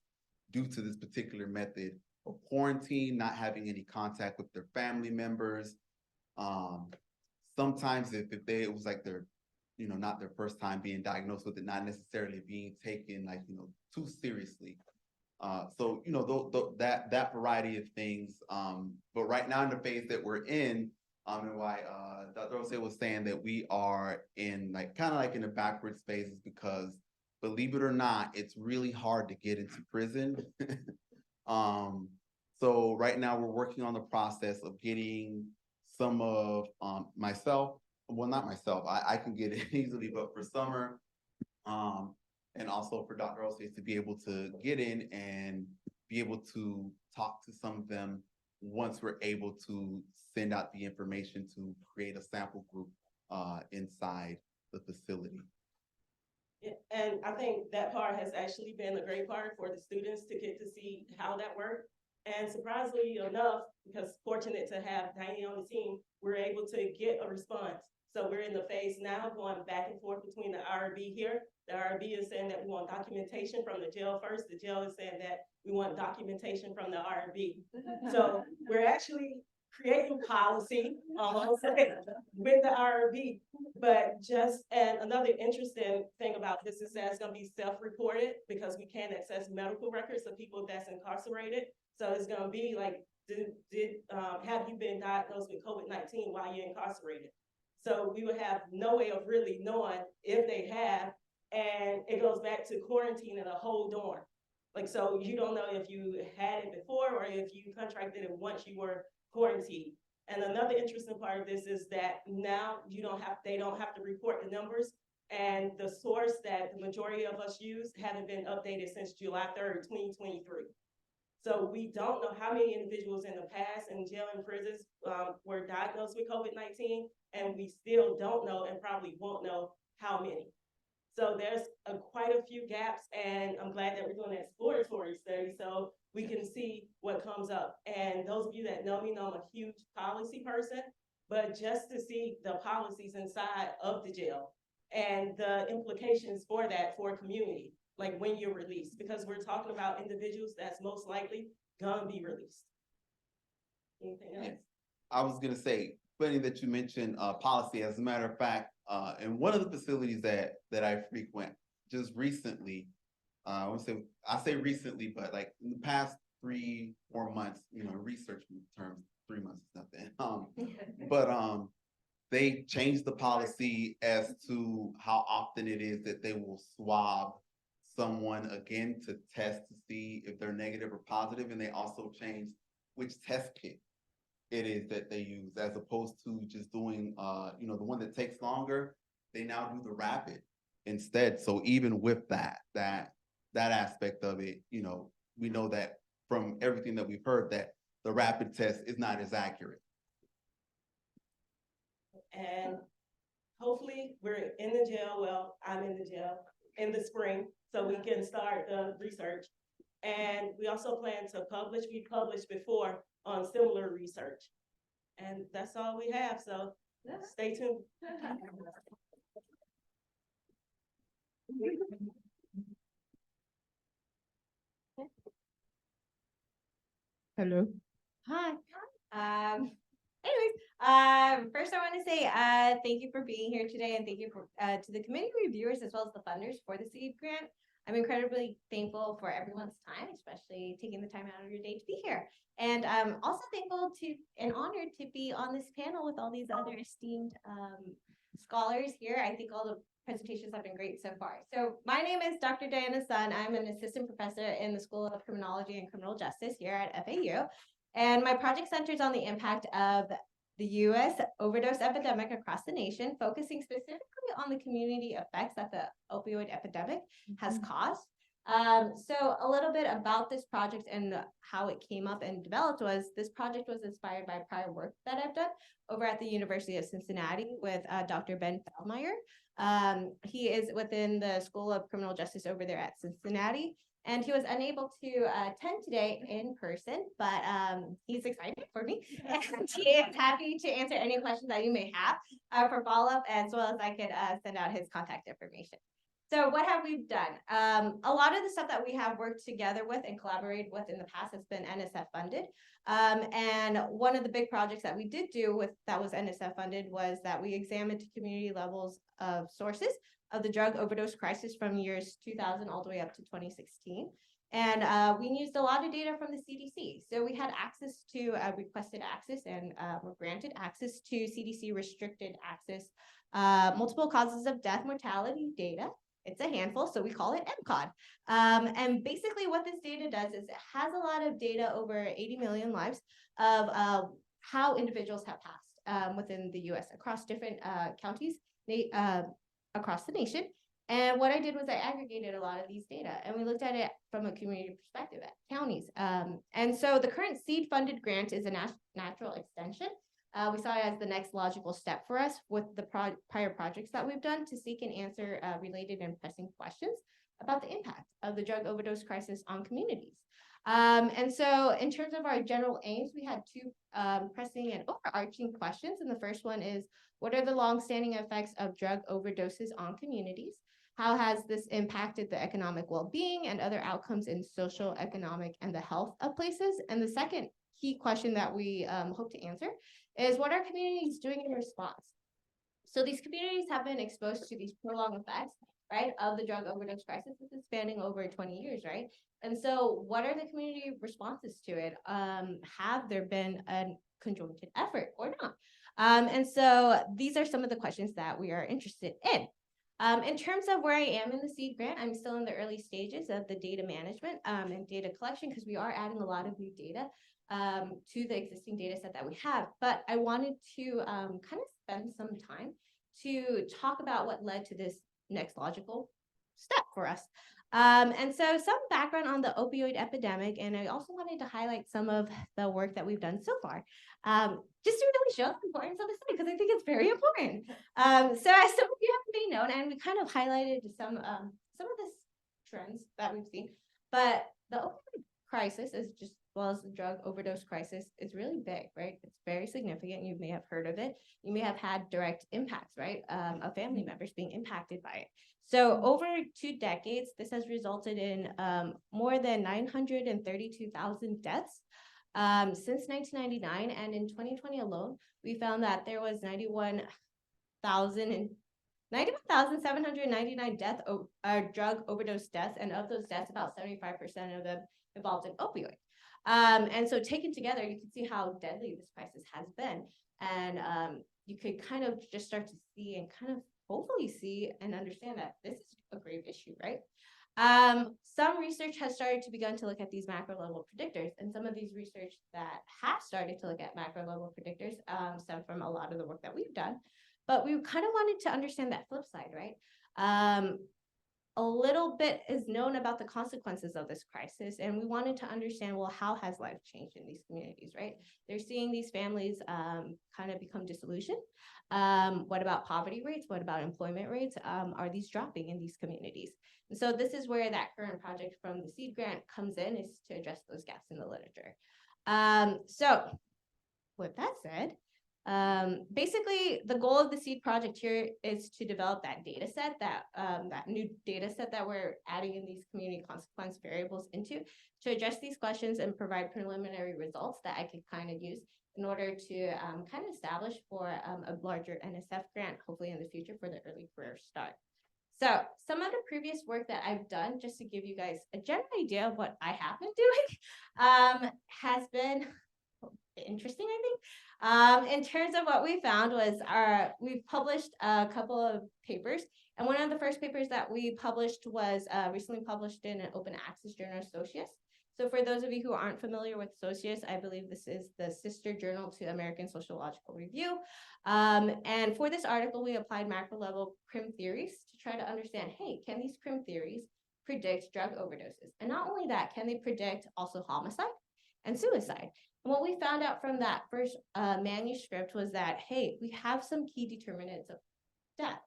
due to this particular method of quarantine, not having any contact with their family members. Sometimes if it was like their, not their first time being diagnosed with it, not necessarily being taken like, too seriously. So, that variety of things. But right now in the phase that we're in, and why Dr. Osei was saying that we are in like kind of like in the backwards phases because believe it or not, it's really hard to get into prison. So right now we're working on the process of getting some of myself, well, not myself, I can get it easily, but for Summer, and also for Dr. Osei to be able to get in and be able to talk to some of them once we're able to send out the information to create a sample group inside the facility. Yeah, and I think that part has actually been a great part for the students to get to see how that worked. And surprisingly enough, because fortunate to have Diane on the team, we're able to get a response. So we're in the phase now going back and forth between the IRB here. The IRB is saying that we want documentation from the jail first. The jail is saying that we want documentation from the IRB. So we're actually creating policy with the IRB. But and another interesting thing about this is that it's going to be self-reported because we can't access medical records of people that's incarcerated. So it's going to be like, have you been diagnosed with COVID-19 while you're incarcerated? So we would have no way of really knowing if they have, and it goes back to quarantining a whole dorm. Like, so you don't know if you had it before or if you contracted it once you were quarantined. And another interesting part of this is that now they don't have to report the numbers, and the source that the majority of us use haven't been updated since July 3rd, 2023. So we don't know how many individuals in the past in jail and prisons were diagnosed with COVID-19, and we still don't know and probably won't know how many. So there's quite a few gaps, and I'm glad that we're doing an exploratory study so we can see what comes up. And those of you that know me know I'm a huge policy person, but just to see the policies inside of the jail and the implications for that for a community, like when you're released, because we're talking about individuals that's most likely gonna be released. Anything else? I was gonna say, funny that you mentioned policy. As a matter of fact, in one of the facilities that I frequent, just recently, I say recently, but like in the past 3-4 months, research terms, 3 months is nothing. But they changed the policy as to how often it is that they will swab someone again to test to see if they're negative or positive, and they also changed which test kit it is that they use, as opposed to just doing, the one that takes longer. They now do the rapid instead. So even with that aspect of it, we know that from everything that we've heard that the rapid test is not as accurate. And hopefully we're in the jail. Well, I'm in the jail in the spring, so we can start the research. And we also plan to publish. We published before on similar research. And that's all we have. So stay tuned. Hello. Hi. First I want to say thank you for being here today, and thank you for to the committee reviewers as well as the funders for the SEED grant. I'm incredibly thankful for everyone's time, especially taking the time out of your day to be here. And I'm also thankful to and honored to be on this panel with all these other esteemed scholars here. I think all the presentations have been great so far. So my name is Dr. Diana Sun. I'm an assistant professor in the School of Criminology and Criminal Justice here at FAU. And my project centers on the impact of the U.S. overdose epidemic across the nation, focusing specifically on the community effects that the opioid epidemic has caused. So a little bit about this project and how it came up and developed was this project was inspired by prior work that I've done over at the University of Cincinnati with Dr. Ben Feldmeyer. He is within the School of Criminal Justice over there at Cincinnati. And he was unable to attend today in person, but he's excited for me. And he is happy to answer any questions that you may have for follow-up, as well as I could send out his contact information. So what have we done? A lot of the stuff that we have worked together with and collaborated with in the past has been NSF funded. And one of the big projects that we did do that was NSF funded was that we examined community levels of sources of the drug overdose crisis from years 2000 all the way up to 2016. And we used a lot of data from the CDC. So we had access to requested access and were granted access to CDC restricted access, multiple causes of death mortality data. It's a handful, so we call it MCOD. And basically what this data does is it has a lot of data over 80 million lives of how individuals have passed within the US across different counties across the nation. And what I did was I aggregated a lot of these data and we looked at it from a community perspective at counties. And so the current seed funded grant is a natural extension. We saw it as the next logical step for us with the prior projects that we've done to seek and answer related and pressing questions about the impact of the drug overdose crisis on communities. And so in terms of our general aims, we had two pressing and overarching questions. And the first one is, what are the longstanding effects of drug overdoses on communities? How has this impacted the economic well-being and other outcomes in social, economic, and the health of places? And the second key question that we hope to answer is, what are communities doing in response? So these communities have been exposed to these prolonged effects, right, of the drug overdose crisis. This is spanning over 20 years, right? And so what are the community responses to it? Have there been a conjoined effort or not? And so these are some of the questions that we are interested in. In terms of where I am in the SEED grant, I'm still in the early stages of the data management and data collection because we are adding a lot of new data to the existing data set that we have. But I wanted to kind of spend some time to talk about what led to this next logical step for us. And so some background on the opioid epidemic, and I also wanted to highlight some of the work that we've done so far, just to really show the importance of this study, because I think it's very important. So as some of you have made known, and we kind of highlighted some of the trends that we've seen, but the opioid crisis is just well as the drug overdose crisis is really big, right? It's very significant. You may have heard of it. You may have had direct impacts, right? Of family members being impacted by it. So over 2 decades, this has resulted in more than 932,000 deaths since 1999. And in 2020 alone, we found that there was 91,799 drug overdose deaths. And of those deaths, about 75% of them involved in opioid. And so taken together, you can see how deadly this crisis has been. And you could kind of just start to see and kind of hopefully see and understand that this is a grave issue, right? Some research has started to begin to look at these macro level predictors, and some of these research that have started to look at macro level predictors stem from a lot of the work that we've done. But we kind of wanted to understand that flip side, right? A little bit is known about the consequences of this crisis, and we wanted to understand, well, how has life changed in these communities, right? They're seeing these families kind of become disillusioned. What about poverty rates? What about employment rates? Are these dropping in these communities? And so this is where that current project from the SEED grant comes in, is to address those gaps in the literature. So with that said, basically the goal of the SEED project here is to develop that data set, that new data set that we're adding in these community consequence variables into, to address these questions and provide preliminary results that I could kind of use in order to kind of establish for a larger NSF grant, hopefully in the future, for the early career start. So some of the previous work that I've done, just to give you guys a general idea of what I have been doing, has been interesting, I think. In terms of what we found was we've published a couple of papers, and one of the first papers that we published was recently published in an open access journal, Socius. So for those of you who aren't familiar with Socius, I believe this is the sister journal to American Sociological Review. And for this article, we applied macro level CRIM theories to try to understand, hey, can these CRIM theories predict drug overdoses? And not only that, can they predict also homicide and suicide? And what we found out from that first manuscript was that, hey, we have some key determinants of death.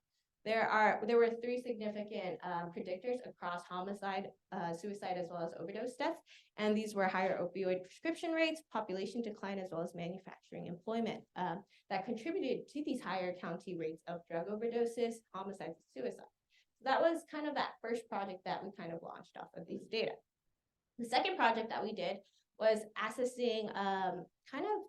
There were 3 significant predictors across homicide, suicide, as well as overdose deaths. And these were higher opioid prescription rates, population decline, as well as manufacturing employment that contributed to these higher county rates of drug overdoses, homicides, and suicide. So that was kind of that first project that we kind of launched off of these data. The second project that we did was assessing kind of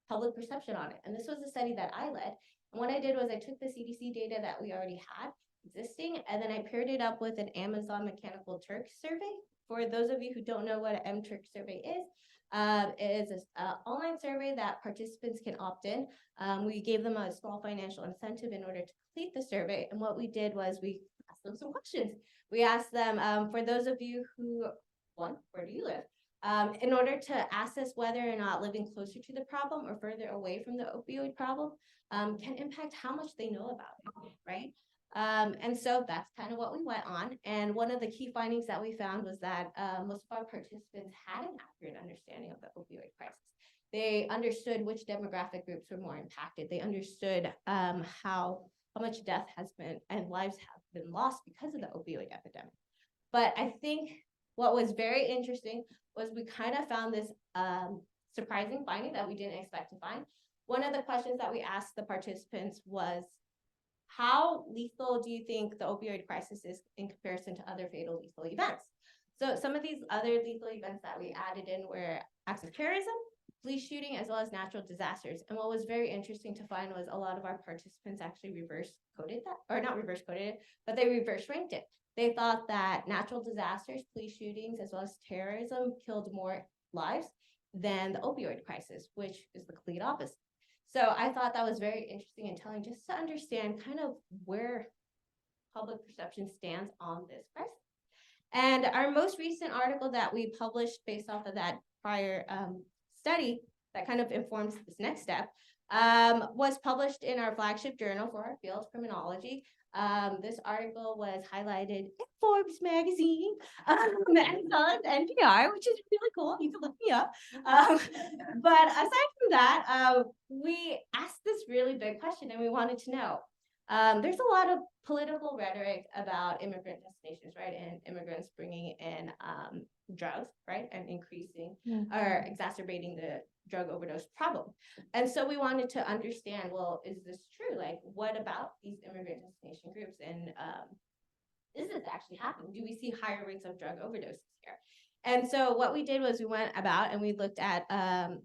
public perception on it. And this was a study that I led. And what I did was I took the CDC data that we already had existing, and then I paired it up with an Amazon Mechanical Turk survey. For those of you who don't know what an M-Turk survey is an online survey that participants can opt in. We gave them a small financial incentive in order to complete the survey. And what we did was we asked them some questions. We asked them, for those of you who, one, where do you live? In order to assess whether or not living closer to the problem or further away from the opioid problem can impact how much they know about it, right? And so that's kind of what we went on. And one of the key findings that we found was that most of our participants had an accurate understanding of the opioid crisis. They understood which demographic groups were more impacted. They understood how much death has been and lives have been lost because of the opioid epidemic. But I think what was very interesting was we kind of found this surprising finding that we didn't expect to find. One of the questions that we asked the participants was, how lethal do you think the opioid crisis is in comparison to other fatal lethal events? So some of these other lethal events that we added in were acts of terrorism, police shooting, as well as natural disasters. And what was very interesting to find was a lot of our participants actually reverse coded that, or not reverse coded it, but they reverse ranked it. They thought that natural disasters, police shootings, as well as terrorism killed more lives than the opioid crisis, which is the complete opposite. So I thought that was very interesting and telling, just to understand kind of where public perception stands on this crisis. And our most recent article that we published based off of that prior study that kind of informs this next step was published in our flagship journal for our field, criminology. This article was highlighted in Forbes magazine, and on NPR, which is really cool. You can look me up. But aside from that, we asked this really big question, and we wanted to know. There's a lot of political rhetoric about immigrant destinations, right? And immigrants bringing in drugs, right? And increasing or exacerbating the drug overdose problem. And so we wanted to understand, well, is this true? Like, what about these immigrant destination groups? And is this actually happening? Do we see higher rates of drug overdoses here? And so what we did was we went about and we looked at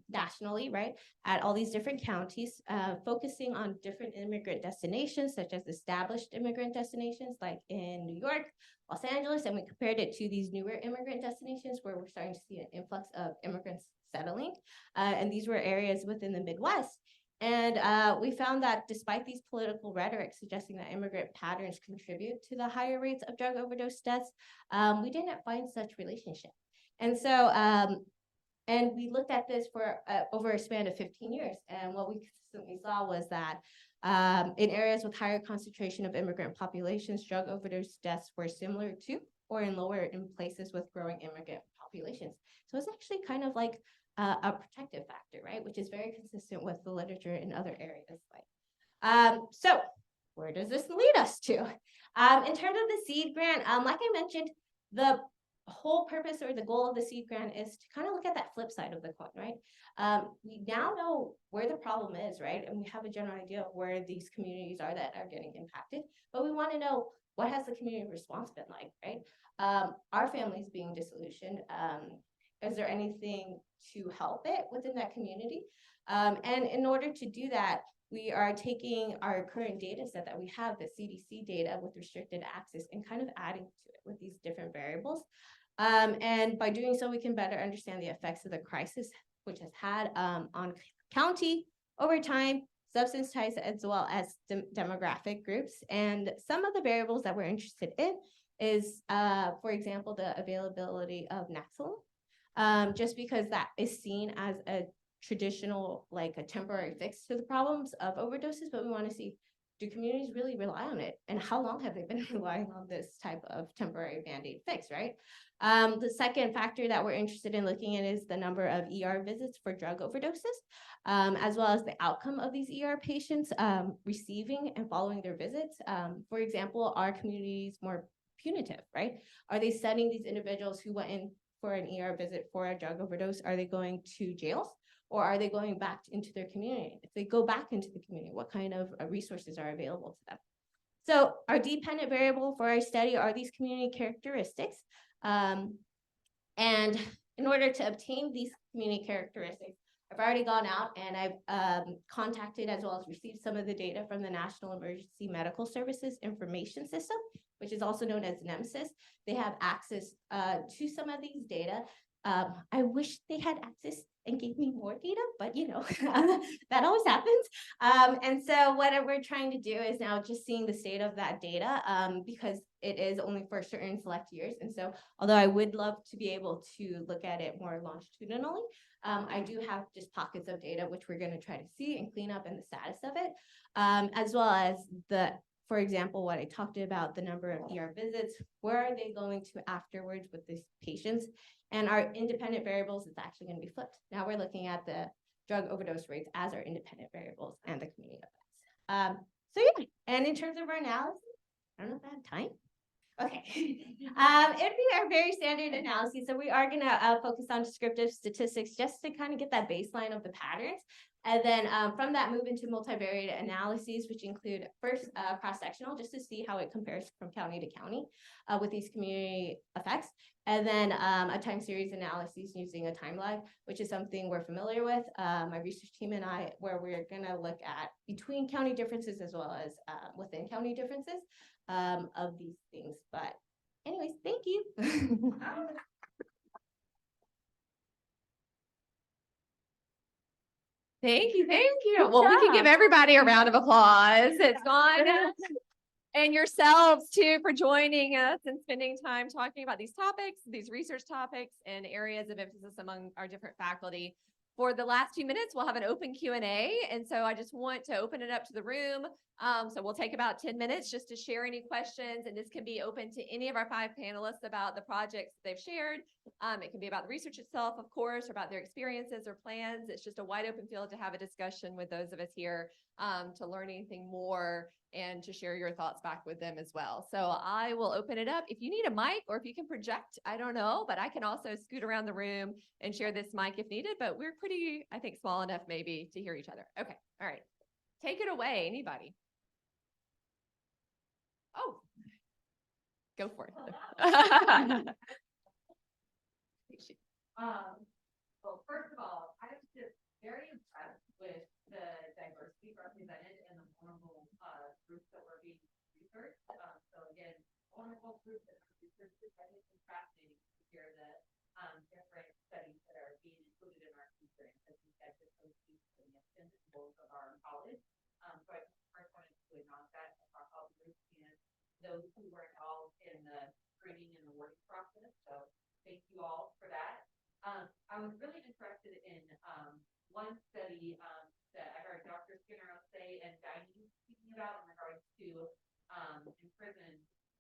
nationally, right, at all these different counties, focusing on different immigrant destinations, such as established immigrant destinations like in New York, Los Angeles, and we compared it to these newer immigrant destinations where we're starting to see an influx of immigrants settling. And these were areas within the Midwest. And we found that despite these political rhetoric suggesting that immigrant patterns contribute to the higher rates of drug overdose deaths, we didn't find such relationship. And so, and we looked at this for over a span of 15 years. And what we consistently saw was that in areas with higher concentration of immigrant populations, drug overdose deaths were similar to or in lower in places with growing immigrant populations. So it's actually kind of like a protective factor, right? Which is very consistent with the literature in other areas. So where does this lead us to? In terms of the seed grant, like I mentioned, the whole purpose or the goal of the seed grant is to kind of look at that flip side of the coin, right? We now know where the problem is, right? And we have a general idea of where these communities are that are getting impacted, but we want to know what has the community response been like, right? Our families being disillusioned, is there anything to help it within that community? And in order to do that, we are taking our current data set that we have, the CDC data with restricted access, and kind of adding to it with these different variables. And by doing so, we can better understand the effects of the crisis, which has had on county over time, substance types, as well as demographic groups. And some of the variables that we're interested in is, for example, the availability of Naxalone, just because that is seen as a traditional, like a temporary fix to the problems of overdoses, but we want to see, do communities really rely on it? And how long have they been relying on this type of temporary Band-Aid fix, right? The second factor that we're interested in looking at is the number of ER visits for drug overdoses, as well as the outcome of these ER patients receiving and following their visits. For example, are communities more punitive, right? Are they sending these individuals who went in for an ER visit for a drug overdose? Are they going to jails? Or are they going back into their community? If they go back into the community, what kind of resources are available to them? So our dependent variable for our study are these community characteristics. And in order to obtain these community characteristics, I've already gone out and I've contacted as well as received some of the data from the National Emergency Medical Services Information System, which is also known as NEMSIS. They have access to some of these data. I wish they had access and gave me more data, but you know, that always happens. And so what we're trying to do is now just seeing the state of that data, because it is only for certain select years. And so although I would love to be able to look at it more longitudinally, I do have just pockets of data, which we're going to try to see and clean up in the status of it, as well as for example, what I talked about, the number of ER visits, where are they going to afterwards with these patients? And our independent variables is actually going to be flipped. Now we're looking at the drug overdose rates as our independent variables and the community effects. So yeah, and in terms of our analysis, I don't know if I have time. Okay, it'd be our very standard analysis. So we are going to focus on descriptive statistics just to kind of get that baseline of the patterns. And then from that, move into multivariate analyses, which include first cross-sectional, just to see how it compares from county to county with these community effects. And then a time series analysis using a time lag, which is something we're familiar with, my research team and I, where we're going to look at between county differences as well as within county differences of these things. But anyways, thank you. Thank you, thank you. Well, we can give everybody a round of applause. It's gone. And yourselves too for joining us and spending time talking about these topics, these research topics and areas of emphasis among our different faculty. For the last few minutes, we'll have an open Q&A. And so I just want to open it up to the room. So we'll take about 10 minutes just to share any questions. And this can be open to any of our 5 panelists about the projects they've shared. It can be about the research itself, of course, or about their experiences or plans. It's just a wide open field to have a discussion with those of us here to learn anything more and to share your thoughts back with them as well. So I will open it up. If you need a mic or if you can project, I don't know, but I can also scoot around the room and share this mic if needed, but we're pretty, I think, small enough maybe to hear each other. Okay, all right. Take it away, anybody. Oh, go for it. Well, first of all, I was just very impressed with the diversity represented in the vulnerable groups that were being researched. So again, vulnerable groups that are researched, I think it's fascinating to hear the different studies that are being included in our experience. I think that just goes to the extent both of our those who were involved in the screening and awarding process. So thank you all for that. I was really interested in one study that I heard Dr. Skinner say and Diane speaking about in regards to imprisoned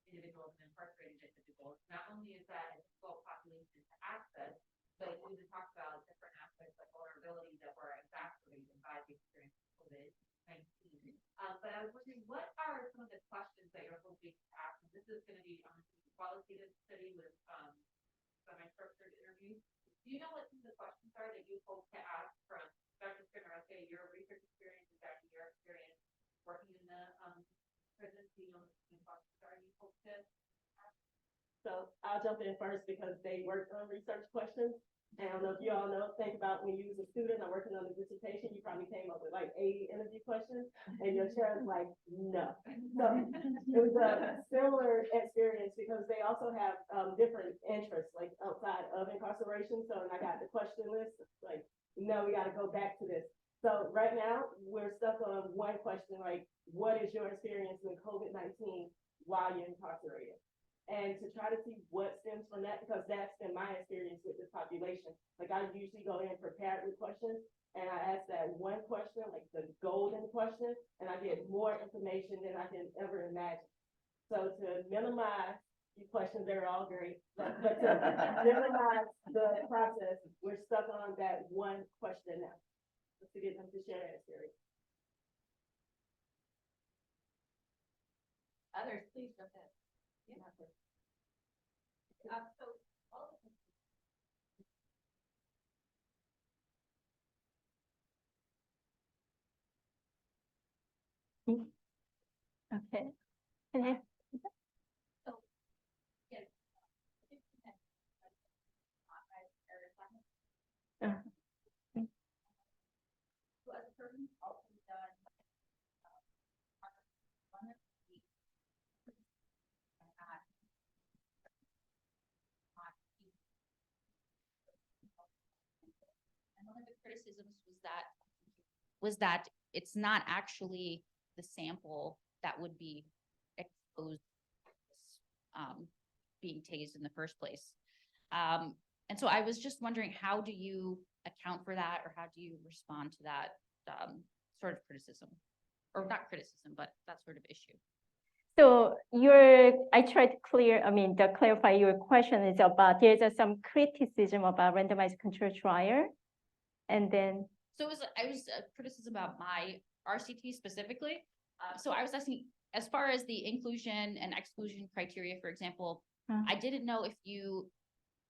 individuals and incarcerated individuals. Not only is that a difficult population to access, but we talked about different aspects of vulnerability that were exacerbated by the experience of COVID-19. But I was wondering, what are some of the questions that you're hoping to ask? And this is going to be a qualitative study with semi-structured interviews. Do you know what some of the questions are that you hope to ask from Dr. Skinner? Okay, your research experience is actually your experience working in the prison, you know, questions are you hope to ask? So I'll jump in first because they worked on research questions. And I don't know if you all know, think about when you was a student or working on a dissertation, you probably came up with like 80 interview questions and your chair was like, no. So it was a similar experience because they also have different interests like outside of incarceration. So when I got the question list, like, no, we got to go back to this. So right now we're stuck on one question, like, what is your experience with COVID-19 while you're incarcerated? And to try to see what stems from that, because that's been my experience with this population. Like I usually go in prepared with questions and I ask that one question, like the golden question, and I get more information than I can ever imagine. So to minimize these questions, they're all great, but to minimize the process, we're stuck on that one question now, just to get them to share that experience. Others, please jump in. Yeah. So all of Okay. Can I- Uh, so as a person also done one of the and one of the criticisms was that it's not actually the sample that would be exposed being tased in the first place. And so I was just wondering, how do you account for that, or how do you respond to that sort of criticism? Or not criticism, but that sort of issue. So I tried to clarify your question is about, there's some criticism about randomized control trial. And then, So I was criticism about my RCT specifically. So I was asking, as far as the inclusion and exclusion criteria, for example, I didn't know if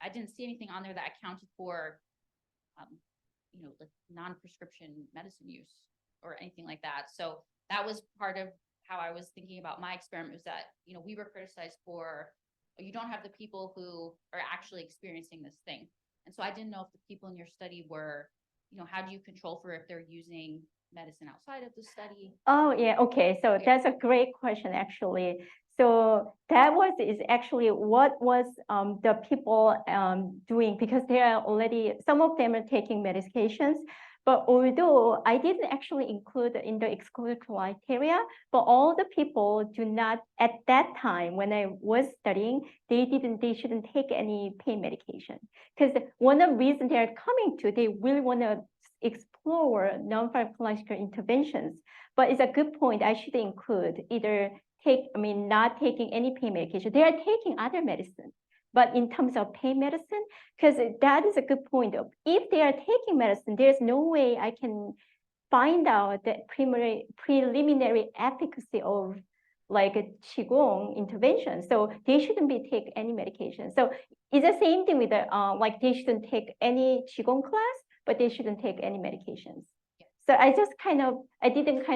I didn't see anything on there that accounted for, like non-prescription medicine use or anything like that. So that was part of how I was thinking about my experiment, was that, we were criticized for, you don't have the people who are actually experiencing this thing. And so I didn't know if the people in your study were, how do you control for if they're using medicine outside of the study? oh yeah, okay. So that's a great question, actually. So that is actually what was the people doing, because they are already, some of them are taking medications. But although I didn't actually include in the exclusion criteria, but all the people do not, at that time when I was studying, they shouldn't take any pain medication. Because one of the reasons they're coming to, they really want to explore non-pharmacological interventions. But it's a good point, I should include either not taking any pain medication. They are taking other medicine. But in terms of pain medicine, because that is a good point. If they are taking medicine, there's no way I can find out the preliminary efficacy of like a Qigong intervention. So they shouldn't be take any medication. So it's the same thing with the, they shouldn't take any Qigong class, but they shouldn't take any medications. So I didn't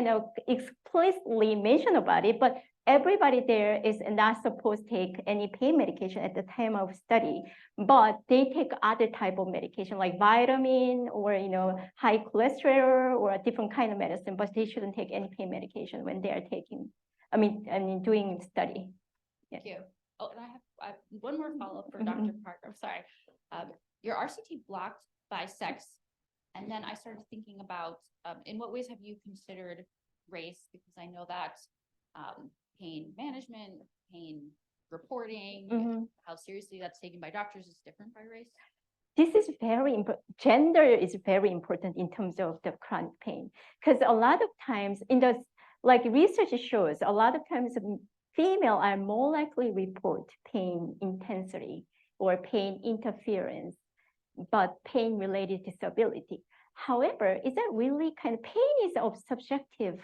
explicitly mention about it, but everybody there is not supposed to take any pain medication at the time of study, but they take other type of medication like vitamin or, high cholesterol or a different kind of medicine, but they shouldn't take any pain medication when they are doing study. Thank you. Oh, and I have one more follow-up for Dr. Parker. I'm sorry. Your RCT blocked by sex. And then I started thinking about, in what ways have you considered race? Because I know that pain management, pain reporting, Mhm. how seriously that's taken by doctors is different by race? This is very important. Gender is very important in terms of the chronic pain, because a lot of times in the, like research shows, a lot of times female are more likely report pain intensity or pain interference, but pain related disability. However, is that really kind of pain is of subjective?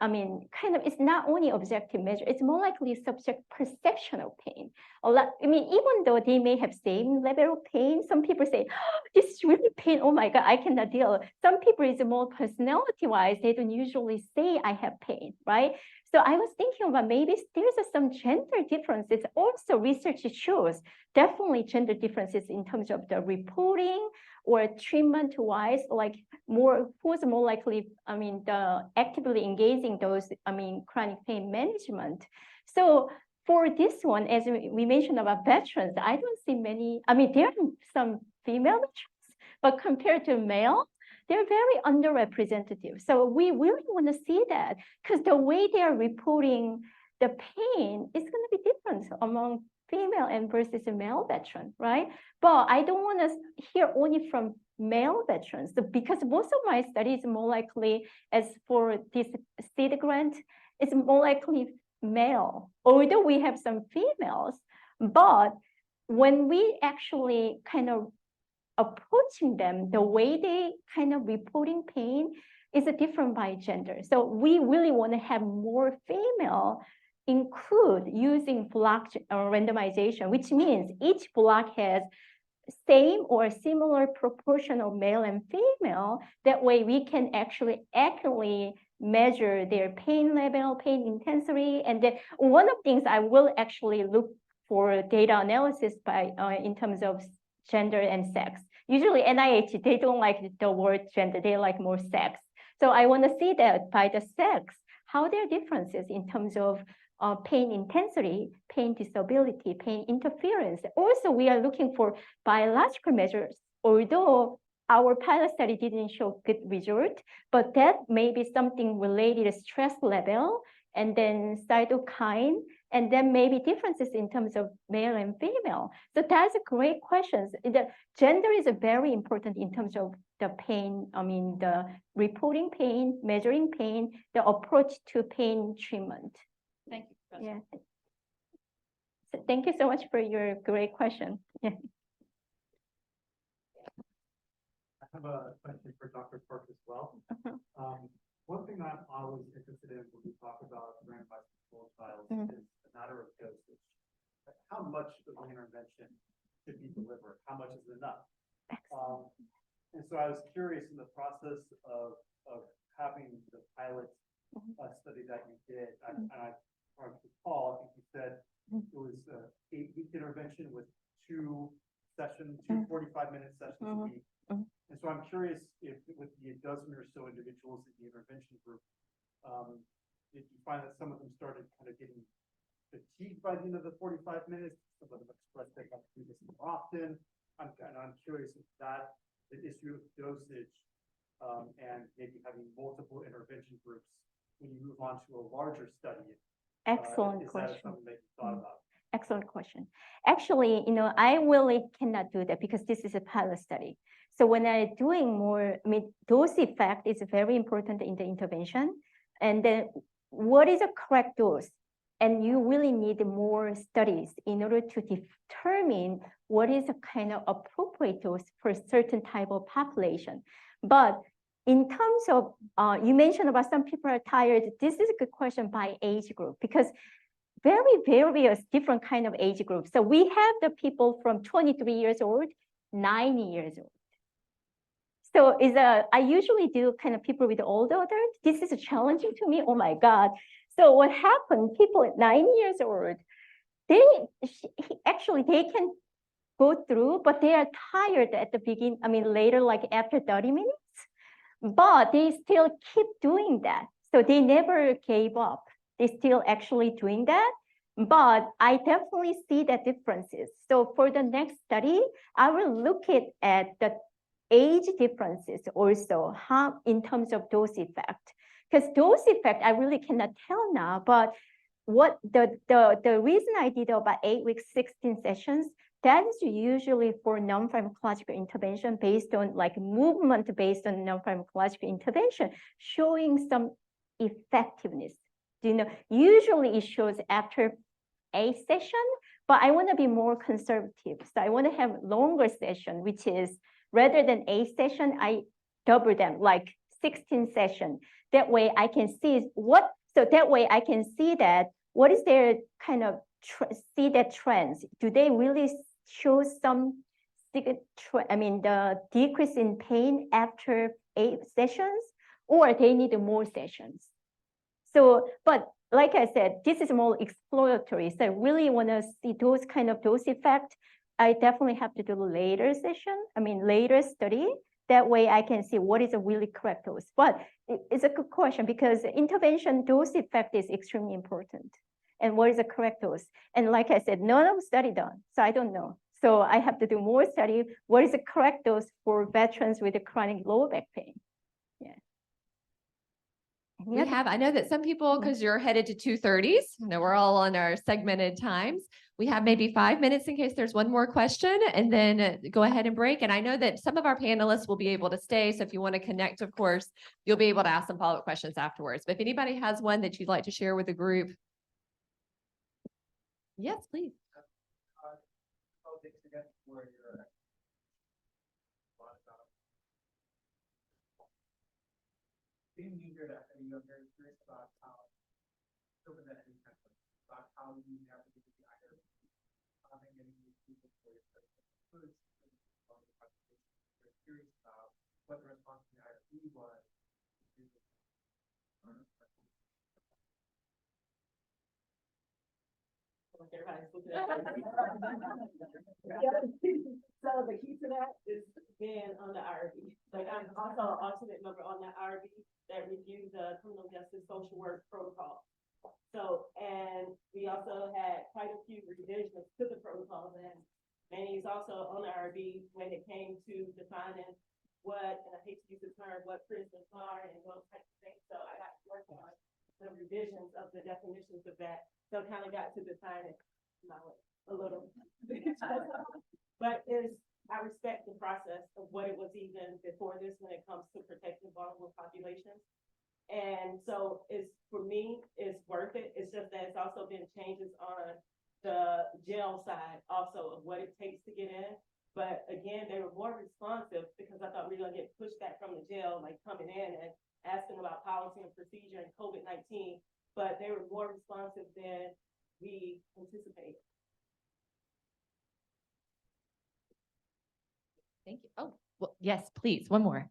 I mean, kind of, it's not only objective measure, it's more likely subject perception of pain. A lot, I mean, even though they may have same level of pain, some people say, oh, this is really pain, oh my God, I cannot deal. Some people is more personality-wise, they don't usually say I have pain, right? So I was thinking about maybe there's some gender differences. Also, research shows definitely gender differences in terms of the reporting or treatment-wise, like more, who's more likely, I mean, the actively engaging those, I mean, chronic pain management. So for this one, as we mentioned about veterans, I don't see many, I mean, there are some female veterans, but compared to male, they're very underrepresented. So we really want to see that, because the way they are reporting the pain is going to be different among female and versus a male veteran, right? But I don't want to hear only from male veterans, because most of my study is more likely, as for this seed grant, it's more likely male, although we have some females. But when we actually kind of approaching them, the way they kind of reporting pain is different by gender. So we really want to have more female include using block randomization, which means each block has same or similar proportion of male and female. That way we can actually accurately measure their pain level, pain intensity. And then one of the things I will actually look for data analysis by in terms of gender and sex. Usually NIH, they don't like the word gender, they like more sex. So I want to see that by the sex, how there are differences in terms of pain intensity, pain disability, pain interference. Also, we are looking for biological measures, although our pilot study didn't show good result, but that may be something related to stress level, and then cytokine, and then maybe differences in terms of male and female. So that's a great question. The gender is very important in terms of the pain, I mean, the reporting pain, measuring pain, the approach to pain treatment. Thank you, Professor. Yeah. So thank you so much for your great question. Yeah. I have a question for Dr. Park as well. One thing I'm always interested in when we talk about randomized controlled trials is the matter of dosage. How much of the intervention should be delivered? How much is enough? And so I was curious in the process of having the pilot study that you did, and I recall, I think you said it was an 8-week intervention with 2 sessions, 2 45-minute sessions a week. And so I'm curious if with the dozen or so individuals in the intervention group, did you find that some of them started kind of getting fatigued by the end of the 45 minutes? Some of them expressed they have to do this more often. I'm curious if that, the issue of dosage and maybe having multiple intervention groups when you move on to a larger study. Excellent is question. that something that you thought about? Excellent question. Actually, I really cannot do that because this is a pilot study. So when I'm doing more, I mean, dose effect is very important in the intervention. And then what is a correct dose? And you really need more studies in order to determine what is a kind of appropriate dose for a certain type of population. But in terms of, you mentioned about some people are tired. This is a good question by age group, because very various different kind of age groups. So we have the people from 23 years old, 90 years old. So I usually do kind of people with older adults. This is challenging to me. Oh my God. So what happened, people at 90 years old, they can go through, but they are tired at the beginning. I mean, later, like after 30 minutes, but they still keep doing that. So they never gave up. They still actually doing that. But I definitely see the differences. So for the next study, I will look at the age differences also, how in terms of dose effect. Because dose effect, I really cannot tell now, but what the reason I did about 8 weeks, 16 sessions, that is usually for non-pharmacological intervention based on like movement based on non-pharmacological intervention, showing some effectiveness. You know, usually it shows after a session, but I want to be more conservative. So I want to have longer session, which is rather than a session, I double them like 16 session. That way I can see what, so that way I can see that what is their kind of see that trends. Do they really show some, the decrease in pain after 8 sessions, or they need more sessions? So, but like I said, this is more exploratory. So I really want to see those kind of dose effect. I definitely have to do later session, later study. That way I can see what is a really correct dose. But it's a good question because intervention dose effect is extremely important. And what is the correct dose? And like I said, none of study done, so I don't know. So I have to do more study. What is the correct dose for veterans with a chronic lower back pain? Yeah. We have, I know that some people, because you're headed to 2:30s, you know, we're all on our segmented times. We have maybe 5 minutes in case there's one more question, and then go ahead and break. And I know that some of our panelists will be able to stay. So if you want to connect, of course, you'll be able to ask some follow-up questions afterwards. But if anybody has one that you'd like to share with the group. Yes, please. Being eager to, I'm very curious about how, over that about how you navigate the IRB, and getting these people for your very curious about what the response to the IRB was. So the key to that is being on the IRB. Like I'm also an alternate member on the IRB that reviews the criminal justice social work protocol. So, and we also had quite a few revisions to the protocols, and Manny's also on the IRB when it came to defining what, and I hate to use the term, what prisoners are and those types of things. So I got to work on the revisions of the definitions of that. So kind of got to define it a little. But I respect the process of what it was even before this when it comes to protecting vulnerable populations. And so for me, it's worth it. It's just that it's also been changes on the jail side also of what it takes to get in. But again, they were more responsive because I thought we were gonna get pushback from the jail, like coming in and asking about policy and procedure and COVID-19, but they were more responsive than we anticipated. Thank you. Oh, well, yes, please. One more.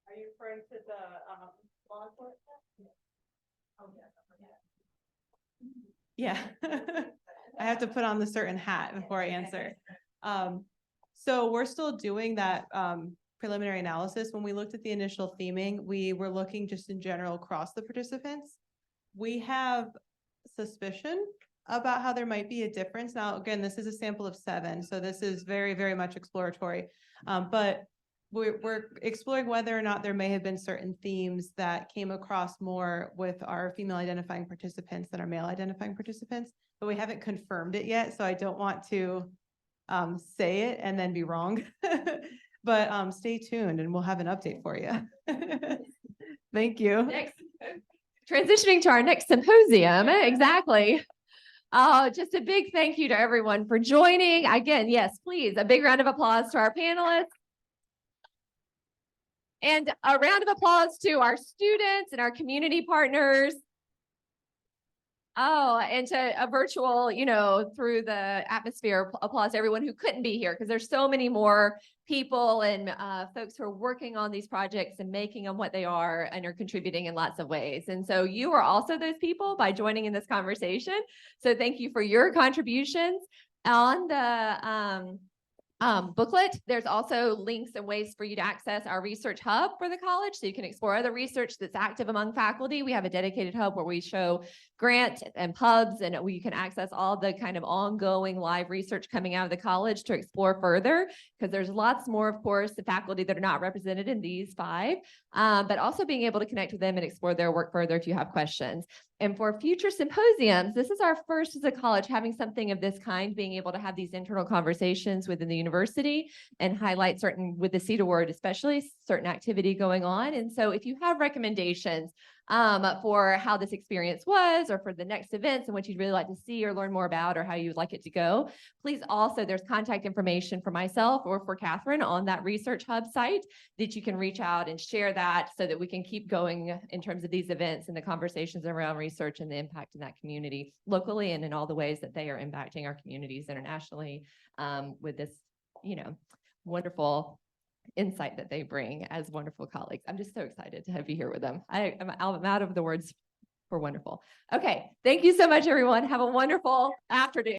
Are you referring to the law enforcement? Oh, Yeah. I have to put on the certain hat before I answer. So we're still doing that preliminary analysis. When we looked at the initial theming, we were looking just in general across the participants. We have suspicion about how there might be a difference. Now, again, this is a sample of 7, so this is very, very much exploratory. But we're exploring whether or not there may have been certain themes that came across more with our female identifying participants than our male identifying participants, but we haven't confirmed it yet. So I don't want to say it and then be wrong, but stay tuned and we'll have an update for you. Thank you. Next, transitioning to our next symposium. Exactly. Just a big thank you to everyone for joining. Again, yes, please, a big round of applause to our panelists. And a round of applause to our students and our community partners. Oh, and to a virtual, through the atmosphere, applause to everyone who couldn't be here, because there's so many more people and folks who are working on these projects and making them what they are and are contributing in lots of ways. And so you are also those people by joining in this conversation. So thank you for your contributions. On the booklet. There's also links and ways for you to access our research hub for the college, so you can explore other research that's active among faculty. We have a dedicated hub where we show grant and pubs, and we can access all the kind of ongoing live research coming out of the college to explore further, because there's lots more, of course, the faculty that are not represented in these 5, but also being able to connect with them and explore their work further if you have questions. And for future symposiums, this is our first as a college having something of this kind, being able to have these internal conversations within the university and highlight certain, with the CETA word especially, certain activity going on. And so if you have recommendations for how this experience was, or for the next events and what you'd really like to see or learn more about, or how you would like it to go, please also, there's contact information for myself or for Catherine on that Research Hub site that you can reach out and share that, so that we can keep going in terms of these events and the conversations around research and the impact in that community locally, and in all the ways that they are impacting our communities internationally with this, wonderful insight that they bring as wonderful colleagues. I'm just so excited to be here with them. I'm out of the words for wonderful. Okay. Thank you so much, everyone. Have a wonderful afternoon.